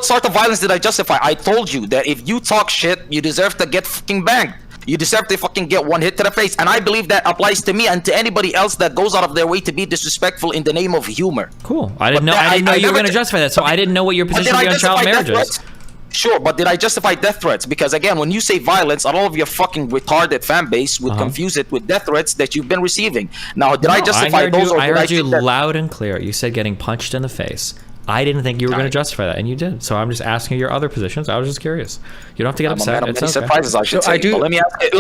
sort of violence did I justify? I told you that if you talk shit, you deserve to get fucking banged. You deserve to fucking get one hit to the face, and I believe that applies to me and to anybody else that goes out of their way to be disrespectful in the name of humor. Cool. I didn't know. But I didn't know you were never gonna justify that. So I didn't know what your But position did I would be on child justify death marriages. threats? Sure, but did I justify death threats? Because again, when you say violence, all of your fucking retarded fan base would confuse it with death threats that you've been receiving. Now, did I justify those? I heard you loud and clear. You said getting punched in the face. I didn't think you were going to justify that, and you did. So I'm just asking you your other positions. I was just curious. You don't have to get upset. It's okay. Surprises, I should say. But let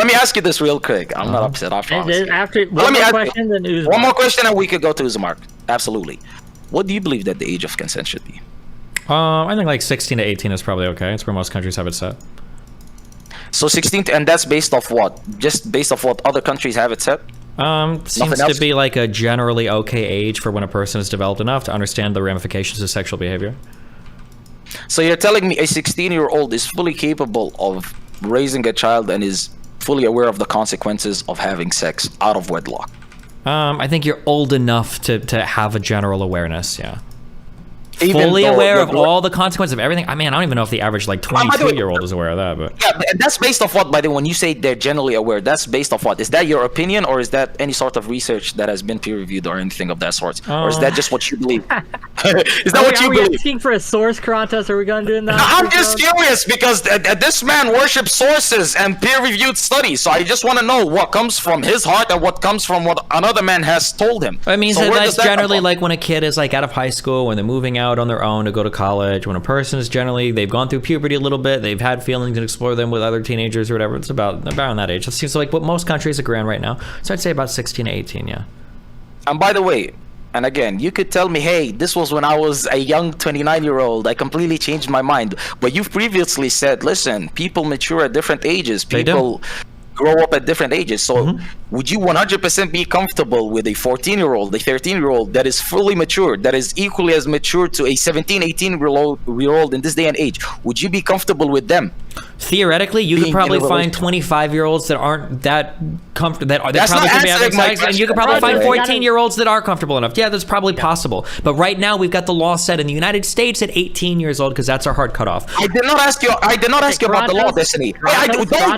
me ask you this real quick. I'm not upset. I promise. After one more question, then Uzmark. One more question, and we could go to Uzmark. Absolutely. What do you believe that the age of consent should be? I think like 16 to 18 is probably okay. It's where most countries have it set. So 16, and that's based off what? Just based off what other countries have it set? Seems to be like a generally okay age for when a person is developed enough to understand the ramifications of sexual behavior. So you're telling me a 16-year-old is fully capable of raising a child and is fully aware of the consequences of having sex out of wedlock? I think you're old enough to have a general awareness, yeah. Even fully though aware of you're- all the consequences of everything. I mean, I don't even know if the average like by the way- 22-year-old is aware of that, but Yeah, and that's based off what, by the way, when you say they're generally aware, that's based off what? Is that your opinion, or is that any sort of research that has been peer-reviewed or anything of that sort? Or is that just what you believe? Is that what you Are we believe? asking for a source, Karantos? Are we going to do that? I'm just curious because this man worships sources and peer-reviewed studies, so I just want to know what comes from his heart and what comes from what another man has told him. I mean, so so where that's does that come generally from? like when a kid is like out of high school, when they're moving out on their own to go to college, when a person is generally, they've gone through puberty a little bit, they've had feelings and explore them with other teenagers or whatever. It's about that age. That seems like what most countries agree on right now. So I'd say about 16 to 18, yeah. And by the way, and again, you could tell me, hey, this was when I was a young 29-year-old. I completely changed my mind. But you've previously said, listen, people mature at different ages. They do. People grow up at different ages. So would you 100% be comfortable with a 14-year-old, a 13-year-old that is fully mature, that is equally as mature to a 17, 18-year-old in this day and age? Would you be comfortable with them? Theoretically, you could Being probably in a find relationship. 25-year-olds that aren't that comfortable, that That's probably not could be having answering my sex, and you could question. probably find Right. 14-year-olds that are comfortable enough. Yeah, that's probably possible. But right now, we've got the law set in the United States at 18 years old because that's our hard cutoff. I did not ask you. I did not ask you about the law, Destiny. Don't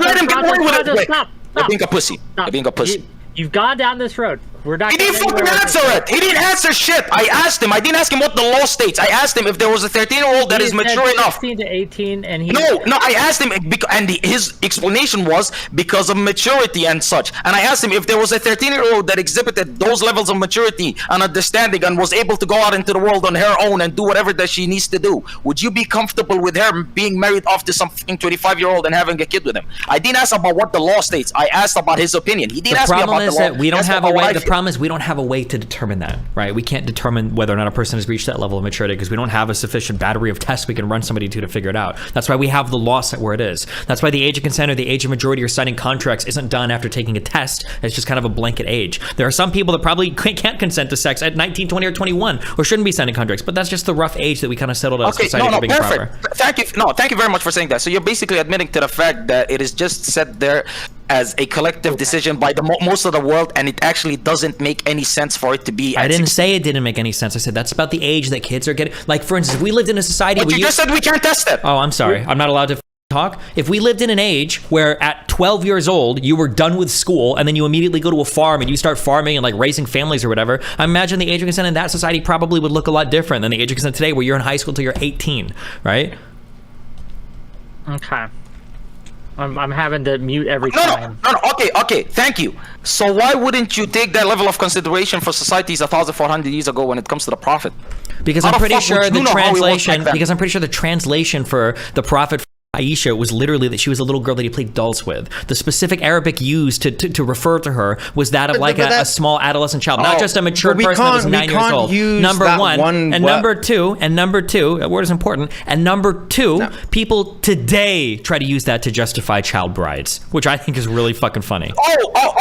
let him get away with it. Wait. Stop. You're being a pussy. Stop. You're being a pussy. You've gone down this road. We're not. He didn't going fucking anywhere. answer it. He didn't answer shit. I asked him. I didn't ask him what the law states. I asked him if there was a 13-year-old that He is said mature enough. 16 to 18, and he. No, I asked him, and his explanation was because of maturity and such. And I asked him if there was a 13-year-old that exhibited those levels of maturity and understanding and was able to go out into the world on her own and do whatever that she needs to do. Would you be comfortable with her being married off to some fucking 25-year-old and having a kid with him? I didn't ask about what the law states. I asked about his opinion. He didn't The ask me problem about is the law. that we don't That's have a about what way. I The feel. problem is we don't have a way to determine that, right? We can't determine whether or not a person has reached that level of maturity because we don't have a sufficient battery of tests we can run somebody to figure it out. That's why we have the law set where it is. That's why the age of consent or the age of majority or signing contracts isn't done after taking a test. It's just kind of a blanket age. There are some people that probably can't consent to sex at 19, 20, or 21 or shouldn't be signing contracts, but that's just the rough age that we kind of settled as a society for being perfect. proper. Thank you. No, thank you very much for saying that. So you're basically admitting to the fact that it is just set there as a collective decision by the most of the world, and it actually doesn't make any sense for it to be. I didn't say it didn't make any sense. I said that's about the age that kids are getting. Like, for instance, if we lived in a society But where you just said we can't test it. Oh, I'm sorry. I'm not allowed to talk. If we lived in an age where at 12 years old you were done with school and then you immediately go to a farm and you start farming and like raising families or whatever, I imagine the age of consent in that society probably would look a lot different than the age of consent today, where you're in high school till you're 18, right? Okay. I'm having to mute every time. No. Okay. Thank you. So why wouldn't you take that level of consideration for societies 1,400 years ago when it comes to the prophet? Because I'm pretty sure the translation. Because I'm pretty sure the translation for the prophet Aisha was literally that she was a little girl that he played dolls with. The specific Arabic used to refer to her was that of like a small adolescent child, not just a mature person that was 9 years old. Number one, and number two, that word is important. And number two, people today try to use that to justify child brides, which I think is really fucking funny.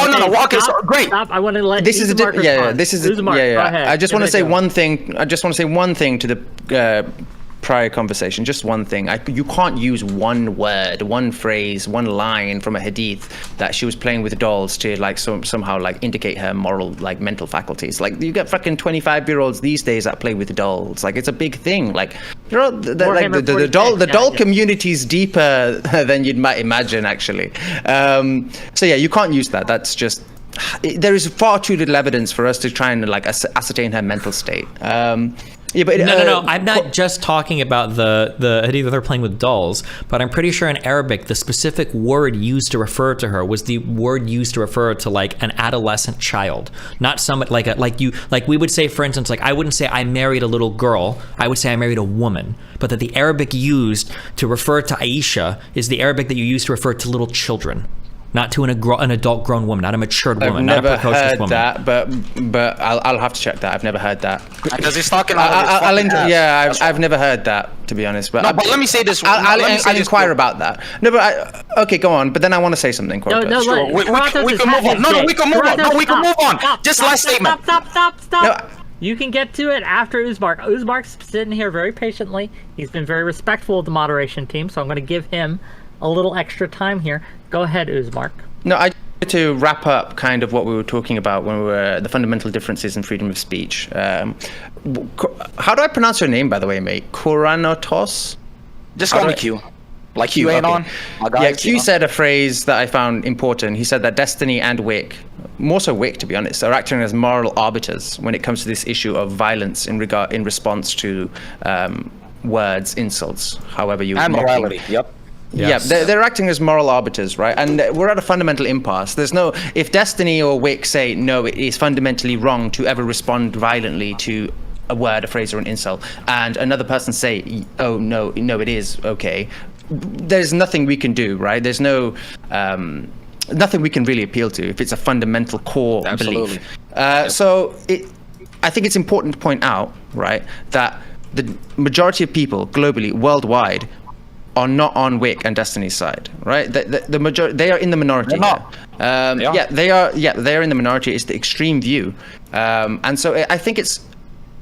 No. Okay, so great. Stop. I want to let This is a Uzmark, go ahead. I just want to say one thing. I just want to say one thing to the prior conversation. Just one thing. You can't use one word, one phrase, one line from a hadith that she was playing with dolls to like somehow like indicate her moral like mental faculties. Like you get fucking 25-year-olds these days that play with dolls. Like it's a big thing. Like you know, the doll community is deeper than you might imagine actually. So yeah, you can't use that. That's just. There is far too little evidence for us to try and like ascertain her mental state. Yeah, but no. I'm not just talking about the hadith that they're playing with dolls, but I'm pretty sure in Arabic the specific word used to refer to her was the word used to refer to like an adolescent child, not some like we would say, for instance, like I wouldn't say I married a little girl, I would say I married a woman, but that the Arabic used to refer to Aisha is the Arabic that you use to refer to little children. Not to an adult grown woman, not a matured woman, not a precocious woman. I've never heard that, but I'll have to check that. I've never heard that. Because he's talking I've never heard that, to be honest. But but let me say this. I'll inquire about that. No, but okay, go on. But then I want to say something, Qorantos. No, we can move on. No, we can move on. No, we can move on. Just last statement. Stop. No. You can get to it after Uzmark. Uzmark's sitting here very patiently. He's been very respectful of the moderation team, so I'm going to give him a little extra time here. Go ahead, Uzmark. No, I to wrap up kind of what we were talking about when we were the fundamental differences in freedom of speech. How do I pronounce your name, by the way, mate? Qorantos? Just call me Q. Like Q ain't on. Yeah, Q said a phrase that I found important. He said that Destiny and Wick, more so Wick to be honest, are acting as moral arbiters when it comes to this issue of violence in response to words, insults, however you and morality. Yep. Yes. Yeah, they're acting as moral arbiters, right? And we're at a fundamental impasse. If Destiny or Wick say, no, it is fundamentally wrong to ever respond violently to a word, a phrase, or an insult, and another person say, oh, no, it is okay, there's nothing we can do, right? There's no... nothing we can really appeal to if it's a fundamental core belief. So I think it's important to point out, right, that the majority of people globally, worldwide, are not on Wick and Destiny's side, right? The majority, they are in the minority. They are in the minority. It's the extreme view, and so I think it's,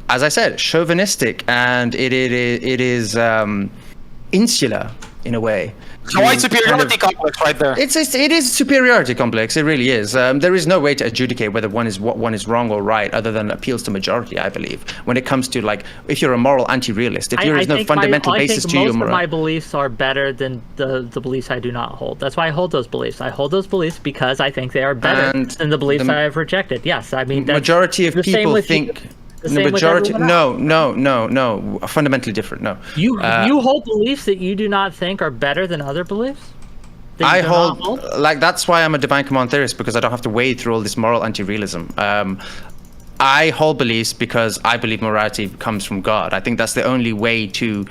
as I said, chauvinistic, and it is insular in a way. So white superiority complex right there. It is superiority complex. It really is. There is no way to adjudicate whether one is wrong or right, other than appeals to majority. I believe when it comes to like if you're a moral anti-realist, if there is no fundamental basis to your moral. Most of my beliefs are better than the beliefs I do not hold. That's why I hold those beliefs. I hold those beliefs because I think they are better than the beliefs I have rejected. Yes, I mean majority of people think. The majority, no, fundamentally different. No, you hold beliefs that you do not think are better than other beliefs. I hold like that's why I'm a divine command theorist, because I don't have to wade through all this moral anti-realism. I hold beliefs because I believe morality comes from God. I think that's the only way to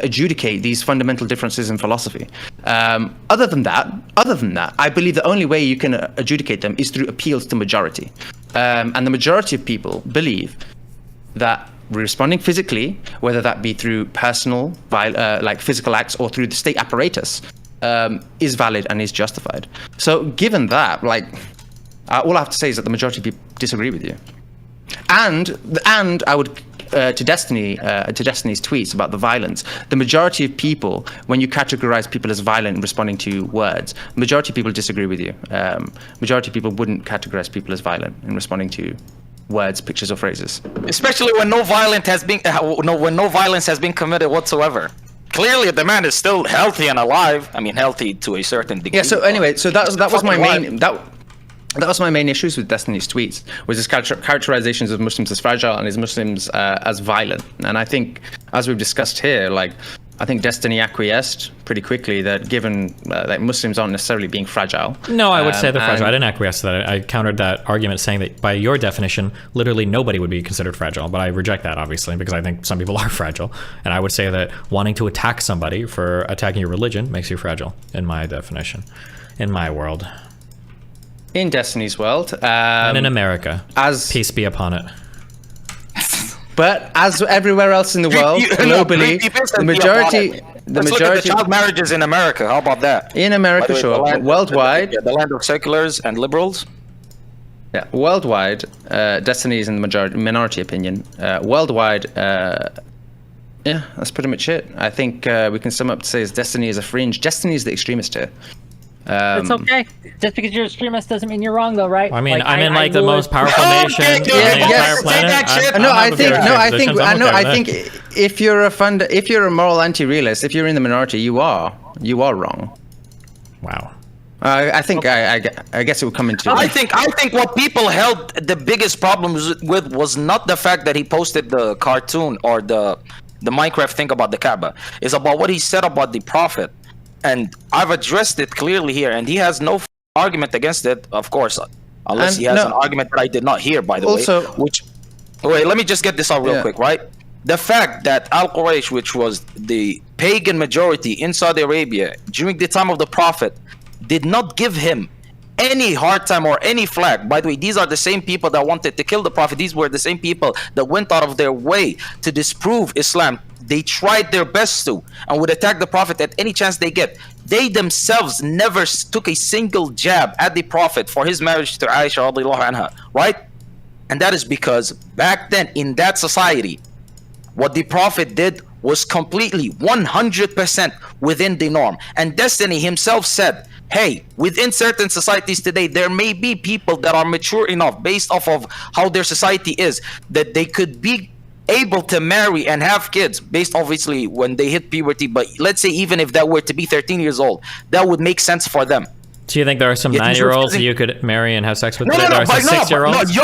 adjudicate these fundamental differences in philosophy. Other than that, I believe the only way you can adjudicate them is through appeals to majority. And the majority of people believe that responding physically, whether that be through personal, like physical acts, or through the state apparatus, is valid and is justified. So given that, like, all I have to say is that the majority of people disagree with you. And I would to Destiny's tweets about the violence, the majority of people, when you categorize people as violent responding to words, majority of people disagree with you. Majority of people wouldn't categorize people as violent in responding to words, pictures, or phrases. Especially when no violence has been committed whatsoever. Clearly, the man is still healthy and alive. I mean, healthy to a certain degree. Yeah. So anyway, so that was my main that was my main issues with Destiny's tweets, was his characterizations of Muslims as fragile and his Muslims as violent. And I think, as we've discussed here, like, I think Destiny acquiesced pretty quickly that given that Muslims aren't necessarily being fragile. No, I would say they're fragile. I didn't acquiesce to that. I countered that argument saying that by your definition, literally nobody would be considered fragile. But I reject that, obviously, because I think some people are fragile. And I would say that wanting to attack somebody for attacking your religion makes you fragile, in my definition, in my world. In Destiny's world. And in America. Peace be upon it. But as everywhere else in the world, globally, the majority... Let's look at the child marriages in America. How about that? In America, sure. But worldwide... The land of seculars and liberals. Yeah, worldwide, Destiny is in the minority opinion. Worldwide, yeah, that's pretty much it. I think we can sum up to say is Destiny is a fringe. Destiny is the extremist here. It's okay. Just because you're an extremist doesn't mean you're wrong, though, right? I mean, I'm in like the most powerful nation on the entire planet. I think if you're a moral anti-realist, if you're in the minority, you are wrong. Wow. I think I guess it would come into. I think what people held the biggest problems with was not the fact that he posted the cartoon or the Minecraft thing about the Kaaba. It's about what he said about the Prophet. And I've addressed it clearly here, and he has no argument against it, of course, unless he has an argument that I did not hear, by the way. Wait, let me just get this out real quick, right? The fact that Al-Quraysh, which was the pagan majority in Saudi Arabia during the time of the Prophet, did not give him any hard time or any flag. By the way, these are the same people that wanted to kill the Prophet. These were the same people that went out of their way to disprove Islam. They tried their best to and would attack the Prophet at any chance they get. They themselves never took a single jab at the Prophet for his marriage to Aisha radiallahu anha, right? And that is because back then in that society, what the Prophet did was completely 100% within the norm. And Destiny himself said, hey, within certain societies today, there may be people that are mature enough based off of how their society is, that they could be able to marry and have kids based obviously when they hit puberty. But let's say even if that were to be 13 years old, that would make sense for them. Do you think there are some 9-year-olds that you could marry and have sex with? No, there are some 6-year-olds? No,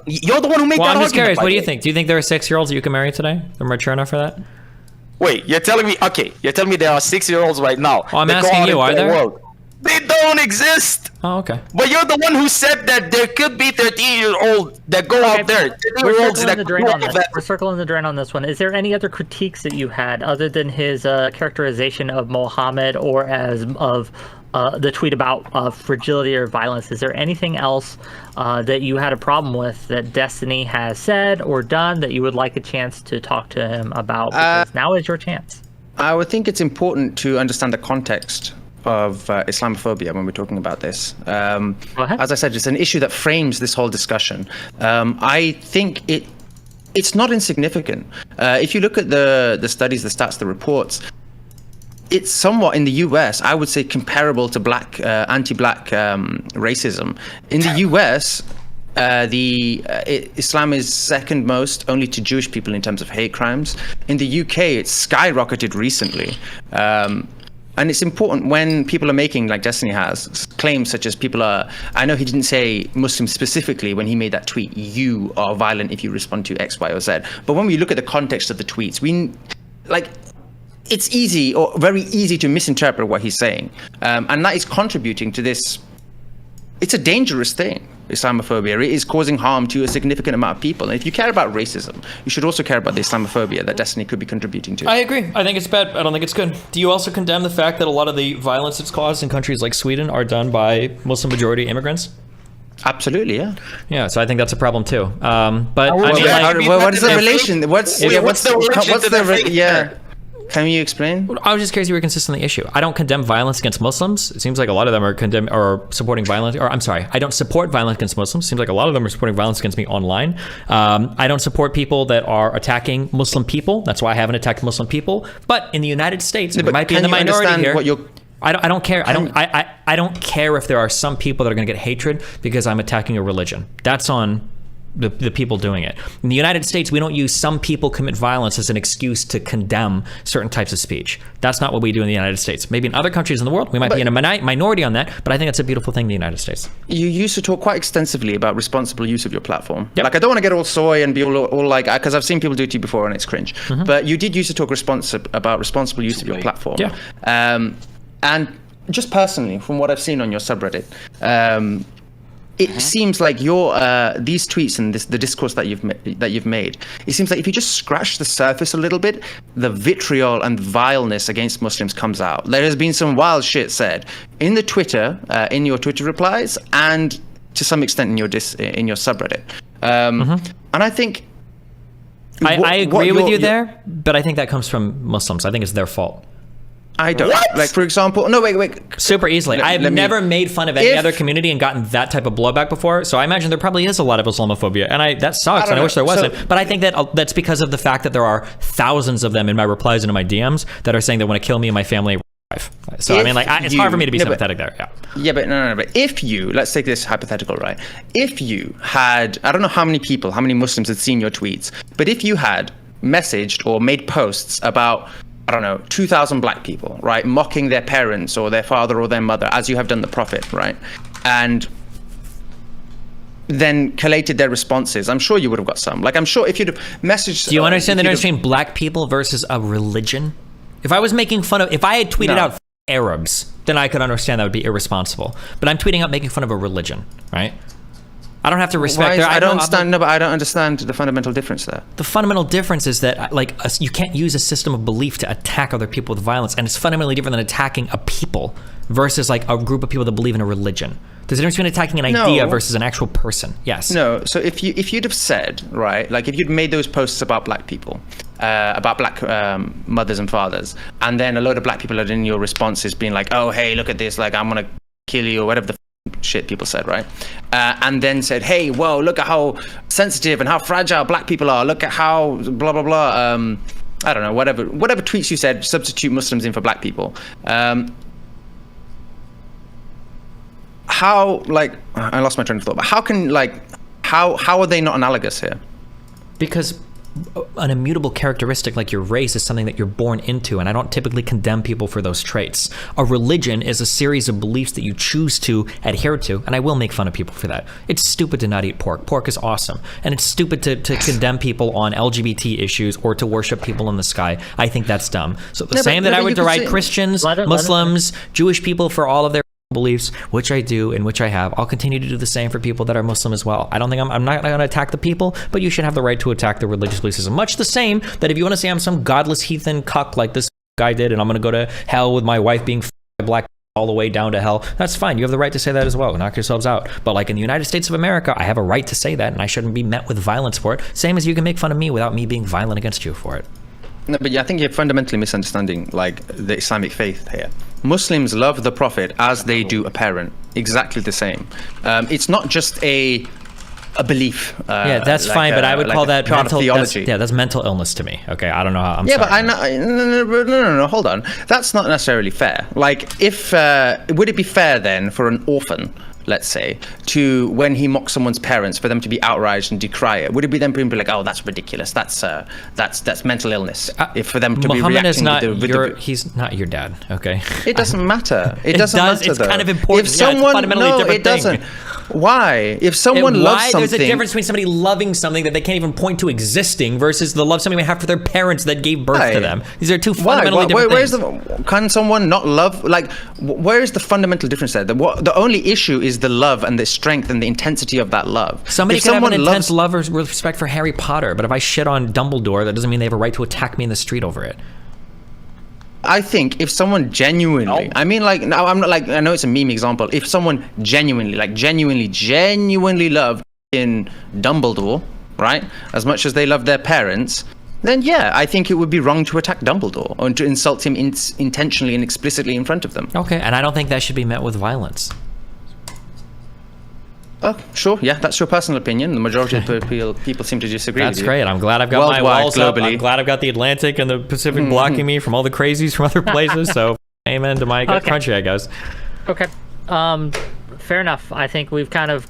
you're the one who made that argument. Well, I'm just curious. What do you think? Do you think there are 6-year-olds that you can marry today? They're mature enough for that? Wait, you're telling me? Okay, you're telling me there are 6-year-olds right now. Oh, I'm asking you. Are there? They don't exist. Oh, okay. But you're the one who said that there could be 13-year-olds that go out there. We're circling the drain on this one. Is there any other critiques that you had other than his characterization of Muhammad or as of the tweet about fragility or violence? Is there anything else that you had a problem with that Destiny has said or done that you would like a chance to talk to him about? Because now is your chance. I would think it's important to understand the context of Islamophobia when we're talking about this. As I said, it's an issue that frames this whole discussion. I think it's not insignificant. If you look at the studies, the stats, the reports, it's somewhat in the US, I would say, comparable to anti-black racism. In the US, Islam is second most only to Jewish people in terms of hate crimes. In the UK, it's skyrocketed recently. And it's important when people are making, like Destiny has, claims such as I know he didn't say Muslims specifically when he made that tweet, you are violent if you respond to X, Y, or Z. But when we look at the context of the tweets, it's easy or very easy to misinterpret what he's saying. And that is contributing to this. It's a dangerous thing, Islamophobia. It is causing harm to a significant amount of people. And if you care about racism, you should also care about the Islamophobia that Destiny could be contributing to. I agree. I think it's bad. I don't think it's good. Do you also condemn the fact that a lot of the violence it's caused in countries like Sweden are done by Muslim-majority immigrants? Absolutely, yeah. Yeah, so I think that's a problem too. But what is the relation? What's the relation? Can you explain? I was just curious if you were consistent on the issue. I don't condemn violence against Muslims. It seems like a lot of them are supporting violence. Or I'm sorry, I don't support violence against Muslims. It seems like a lot of them are supporting violence against me online. I don't support people that are attacking Muslim people. That's why I haven't attacked Muslim people. But in the United States, we might be in the minority here. I don't care. I don't care if there are some people that are going to get hatred because I'm attacking a religion. That's on the people doing it. In the United States, we don't use some people commit violence as an excuse to condemn certain types of speech. That's not what we do in the United States. Maybe in other countries in the world, we might be in a minority on that, but I think that's a beautiful thing in the United States. You used to talk quite extensively about responsible use of your platform. Yep. Like, I don't want to get all soy and be all like, because I've seen people do it to you before and it's cringe. Mm-hmm. But you did used to talk about responsible use of your platform. Yeah. And just personally, from what I've seen on your subreddit, it seems like your these tweets and the discourse that you've made, it seems like if you just scratch the surface a little bit, the vitriol and vileness against Muslims comes out. There has been some wild shit said in the Twitter, in your Twitter replies, and to some extent in your subreddit. And I think I agree with you there, but I think that comes from Muslims. I think it's their fault. I don't. What? Like, for example, no, wait. Super easily. I've never made fun of any other community and gotten that type of blowback before, so I imagine there probably is a lot of Islamophobia, and that sucks, and I wish there wasn't. But I think that's because of the fact that there are thousands of them in my replies and in my DMs that are saying they want to kill me and my family. So, I mean, like, it's hard for me to be sympathetic there. Yeah, but no. But if you, let's take this hypothetical, right? If you had, I don't know how many Muslims had seen your tweets, but if you had messaged or made posts about, I don't know, 2,000 black people, right, mocking their parents or their father or their mother, as you have done the Prophet, right, and then collated their responses, I'm sure you would have got some. Like, I'm sure if you'd have messaged... Do you understand the difference between black people versus a religion? If I was making fun of... If I had tweeted out Arabs, then I could understand that would be irresponsible. But I'm tweeting out making fun of a religion, right? I don't have to respect their... I don't understand. No, but I don't understand the fundamental difference there. The fundamental difference is that, like, you can't use a system of belief to attack other people with violence, and it's fundamentally different than attacking a people versus, like, a group of people that believe in a religion. There's a difference between attacking an idea versus an actual person. Yes. No. So if you'd have said, right, like, if you'd made those posts about black people, about black mothers and fathers, and then a load of black people are in your responses being like, oh, hey, look at this, like, I'm gonna kill you, or whatever the shit people said, right? And then said, hey, whoa, look at how sensitive and how fragile black people are. Look at how blah, blah, blah. I don't know, whatever tweets you said, substitute Muslims in for black people. How, like, I lost my train of thought, but how can, like, how are they not analogous here? Because an immutable characteristic like your race is something that you're born into, and I don't typically condemn people for those traits. A religion is a series of beliefs that you choose to adhere to, and I will make fun of people for that. It's stupid to not eat pork. Pork is awesome. And it's stupid to condemn people on LGBT issues or to worship people in the sky. I think that's dumb. So the same that I would deride Christians, Muslims, Jewish people for all of their beliefs, which I do and which I have, I'll continue to do the same for people that are Muslim as well. I don't think I'm not going to attack the people, but you should have the right to attack the religious beliefs. Much the same that if you want to say I'm some godless heathen cuck like this guy did, and I'm going to go to hell with my wife being black all the way down to hell, that's fine. You have the right to say that as well. Knock yourselves out. But like in the United States of America, I have a right to say that, and I shouldn't be met with violence for it. Same as you can make fun of me without me being violent against you for it. No, but I think you're fundamentally misunderstanding, like, the Islamic faith here. Muslims love the Prophet as they do a parent, exactly the same. It's not just a belief. Yeah, that's like fine, but I would call that mental theology. That's mental illness to me. Okay, I don't know how. But I know. No, hold on. That's not necessarily fair. Like, if would it be fair then for an orphan, let's say, to, when he mocks someone's parents, for them to be outraged and decry it? Would it be then be like, oh, that's ridiculous, that's mental illness, if for them to Muhammad be reacting is not he's not your dad, okay? It doesn't matter. It doesn't matter. It's though. kind of important. If someone, it doesn't. Why? If someone loves something, there's a difference between somebody loving something that they can't even point to existing versus the love somebody may have for their parents that gave birth to them. These are two fundamentally different things. Can someone not love? Like, where is the fundamental difference there? The only issue is the love and the strength and the intensity of that love. Somebody can have an intense love or respect for Harry Potter, but if I shit on Dumbledore, that doesn't mean they have a right to attack me in the street over it. I think if someone genuinely, I mean, like, now I'm not like, I know it's a meme example. If someone genuinely loved in Dumbledore, right, as much as they love their parents, then yeah, I think it would be wrong to attack Dumbledore or to insult him intentionally and explicitly in front of them. Okay, and I don't think that should be met with violence. Oh, sure, yeah, that's your personal opinion. The majority of people seem to disagree with you. That's great. I'm glad I've got my Worldwide, walls up. globally. I'm glad I've got the Atlantic and the Pacific blocking me from all the crazies from other places. So, amen to my country, I guess. Okay. Fair enough. I think we've kind of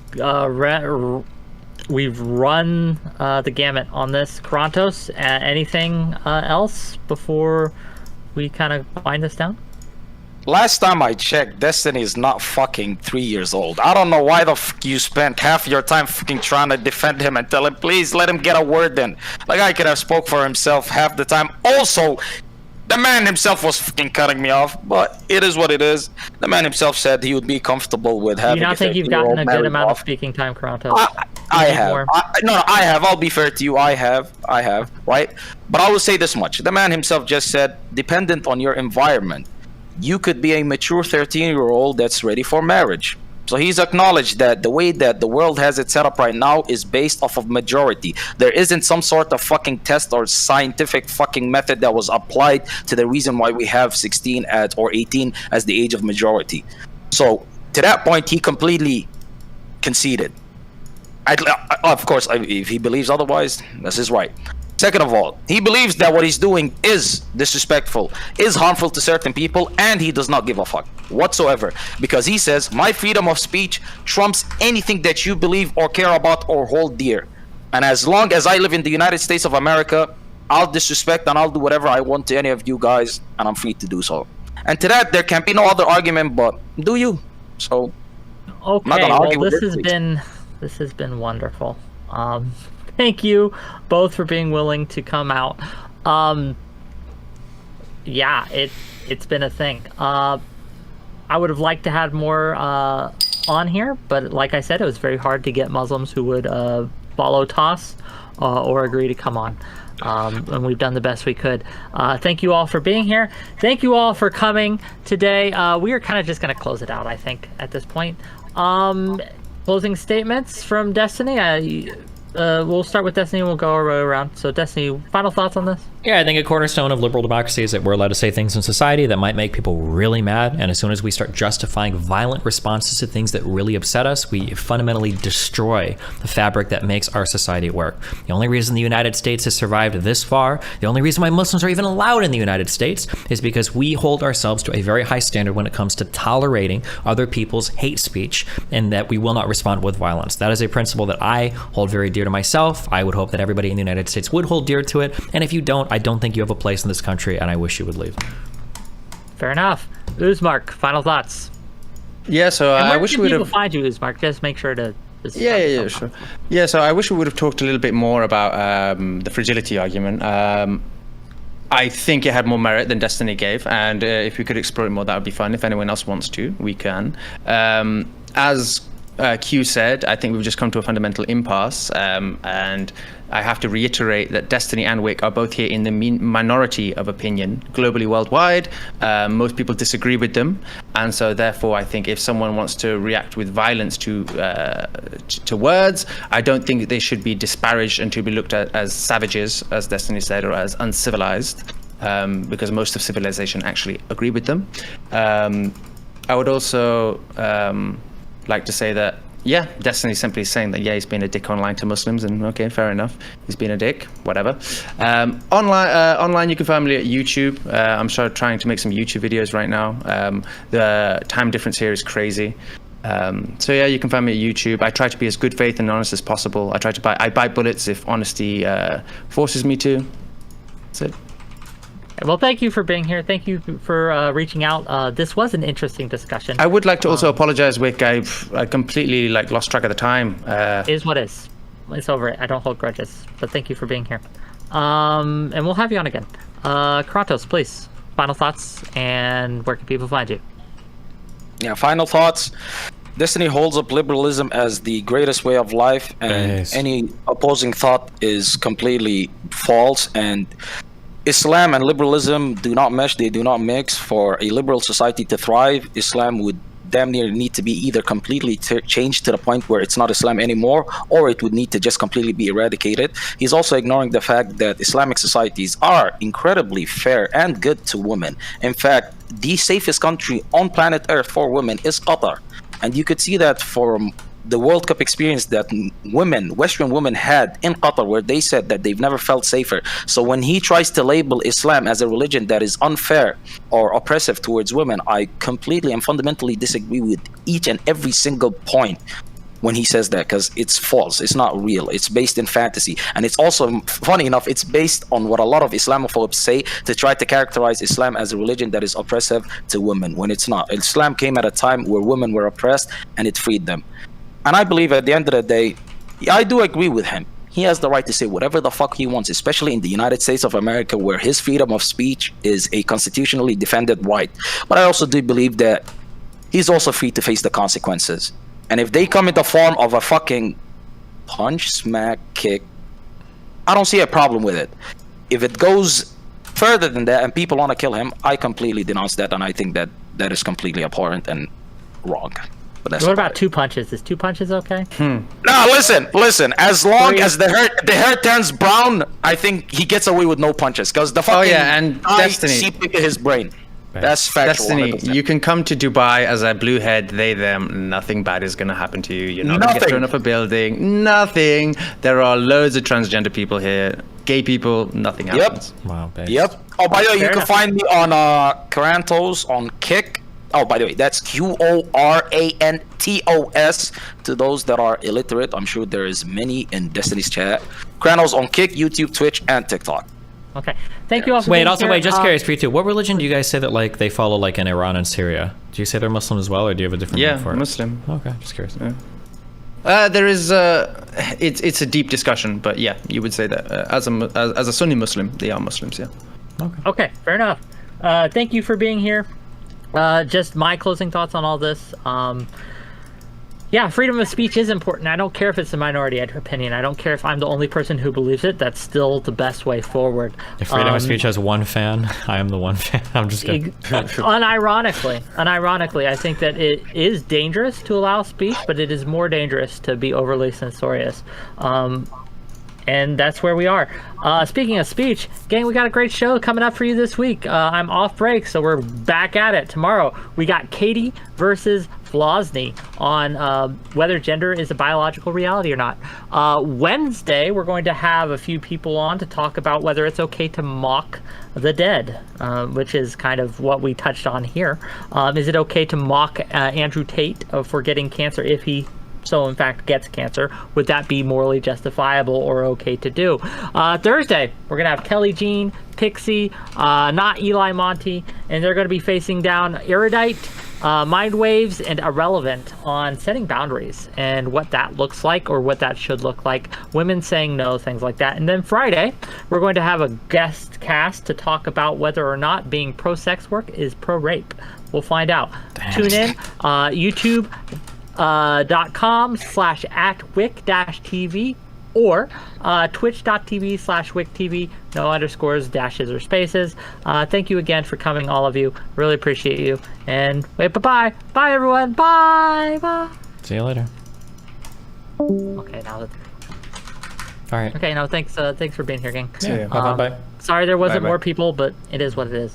we've run the gamut on this. Qorantos, anything else before we kind of wind this down? Last time I checked, Destiny is not fucking 3 years old. I don't know why the fuck you spent half your time fucking trying to defend him and tell him, please let him get a word in. Like, I could have spoke for himself half the time. Also, the man himself was fucking cutting me off, but it is what it is. The man himself said he would be comfortable with having. Do you not think you've gotten a good amount of speaking time, Qorantos? I have. I have. I'll be fair to you. I have. Right? But I will say this much. The man himself just said, dependent on your environment, you could be a mature 13-year-old that's ready for marriage. So he's acknowledged that the way that the world has it set up right now is based off of majority. There isn't some sort of fucking test or scientific fucking method that was applied to the reason why we have 16 or 18 as the age of majority. So to that point, he completely conceded. Of course, if he believes otherwise, that's his right. Second of all, he believes that what he's doing is disrespectful, is harmful to certain people, and he does not give a fuck whatsoever. Because he says, my freedom of speech trumps anything that you believe or care about or hold dear. And as long as I live in the United States of America, I'll disrespect and I'll do whatever I want to any of you guys, and I'm free to do so. And to that, there can be no other argument but do you. So, okay, well, this has been wonderful. Thank you both for being willing to come out. Yeah, it's been a thing. I would have liked to have more on here, but like I said, it was very hard to get Muslims who would follow TOS or agree to come on. And we've done the best we could. Thank you all for being here. Thank you all for coming today. We are kind of just going to close it out, I think, at this point. Closing statements from Destiny. We'll start with Destiny and we'll go our way around. So, Destiny, final thoughts on this? Yeah, I think a cornerstone of liberal democracy is that we're allowed to say things in society that might make people really mad. And as soon as we start justifying violent responses to things that really upset us, we fundamentally destroy the fabric that makes our society work. The only reason the United States has survived this far, the only reason why Muslims are even allowed in the United States is because we hold ourselves to a very high standard when it comes to tolerating other people's hate speech and that we will not respond with violence. That is a principle that I hold very dear to myself. I would hope that everybody in the United States would hold dear to it. And if you don't, I don't think you have a place in this country, and I wish you would leave. Fair enough. Uzmark, final thoughts. Yeah, so I wish we would have. Find you, Uzmark. Just make sure to. Yeah, sure. Yeah, so I wish we would have talked a little bit more about the fragility argument. I think it had more merit than Destiny gave, and if we could explore it more, that would be fun. If anyone else wants to, we can. As Q said, I think we've just come to a fundamental impasse, and I have to reiterate that Destiny and Wick are both here in the minority of opinion globally, worldwide. Most people disagree with them, and so therefore I think if someone wants to react with violence to words, I don't think they should be disparaged and to be looked at as savages, as Destiny said, or as uncivilized, because most of civilization actually agree with them. I would also like to say that, yeah, Destiny's simply saying that, yeah, he's been a dick online to Muslims, and okay, fair enough, he's been a dick, whatever. Online you can find me at YouTube. I'm trying to make some YouTube videos right now. The time difference here is crazy. So yeah, you can find me at YouTube. I try to be as good faith and honest as possible. I bite bullets if honesty forces me to. That's it. Well, thank you for being here. Thank you for reaching out. This was an interesting discussion. I would like to also apologize, Wick. I completely lost track of the time. Is what is. It's over. I don't hold grudges. But thank you for being here. And we'll have you on again. Qorantos, please. Final thoughts, and where can people find you? Yeah, final thoughts. Destiny holds up liberalism as the greatest way of life, and any opposing thought is completely false. And Islam and liberalism do not mesh, they do not mix. For a liberal society to thrive, Islam would damn near need to be either completely changed to the point where it's not Islam anymore, or it would need to just completely be eradicated. He's also ignoring the fact that Islamic societies are incredibly fair and good to women. In fact, the safest country on planet Earth for women is Qatar. And you could see that from the World Cup experience that Western women had in Qatar, where they said that they've never felt safer. So when he tries to label Islam as a religion that is unfair or oppressive towards women, I completely and fundamentally disagree with each and every single point when he says that, because it's false. It's not real. It's based in fantasy. And it's also, funny enough, it's based on what a lot of Islamophobes say to try to characterize Islam as a religion that is oppressive to women, when it's not. Islam came at a time where women were oppressed and it freed them. And I believe at the end of the day, I do agree with him. He has the right to say whatever the fuck he wants, especially in the United States of America, where his freedom of speech is a constitutionally defended right. But I also do believe that he's also free to face the consequences. And if they come in the form of a fucking punch, smack, kick, I don't see a problem with it. If it goes further than that and people want to kill him, I completely denounce that, and I think that that is completely abhorrent and wrong. But that's what about 2 punches? Is 2 punches okay? No, listen. As long as the hair turns brown, I think he gets away with no punches. Because the fucking and Destiny seep into his brain. That's factual. Destiny, 100%. you can come to Dubai as a blue head, they, them. Nothing bad is going to happen to you. You're not going to get thrown off a building. Nothing. There are loads of transgender people here. Gay people, nothing happens. Wow, babe. Yep. Oh, by the way, you can find me on Karantos on Kick. Oh, by the way, that's Qorantos. To those that are illiterate, I'm sure there is many in Destiny's chat. Karantos on Kick, YouTube, Twitch, and TikTok. Okay. Thank you all for Wait, being also, here. wait, just curious for you too. What religion do you guys say that like they follow like in Iran and Syria? Do you say they're Muslim as well, or do you have a different name for it? Muslim. Okay, just curious. Yeah. There is it's a deep discussion, but yeah, you would say that as a Sunni Muslim, they are Muslims, yeah. Okay, fair enough. Thank you for being here. Just my closing thoughts on all this. Yeah, freedom of speech is important. I don't care if it's a minority opinion. I don't care if I'm the only person who believes it. That's still the best way forward. If freedom of speech has one fan, I am the one fan. I'm just kidding. Unironically, I think that it is dangerous to allow speech, but it is more dangerous to be overly censorious. And that's where we are. Speaking of speech, gang, we got a great show coming up for you this week. I'm off break, so we're back at it. Tomorrow, we got Katie versus Flosny on whether gender is a biological reality or not. Wednesday, we're going to have a few people on to talk about whether it's okay to mock the dead, which is kind of what we touched on here. Is it okay to mock Andrew Tate for getting cancer if he in fact gets cancer? Would that be morally justifiable or okay to do? Thursday, we're gonna have Kelly Jean, Pixie, not Eli Monty, and they're gonna be facing down Erudite, Mind Waves, and Irrelevant on setting boundaries and what that looks like or what that should look like, women saying no, things like that. And then Friday, we're going to have a guest cast to talk about whether or not being pro-sex work is pro-rape. We'll find out. Damn. Tune in, YouTube .com/@wick-tv or twitch.tv/wicktv, no underscores, dashes, or spaces. Thank you again for coming, all of you. Really appreciate you. And wait, bye everyone. Bye. See you later. Okay, now. All right. Okay, no, thanks for being here, gang. Yeah. Bye. Sorry there wasn't Bye. more people, but it is what it is.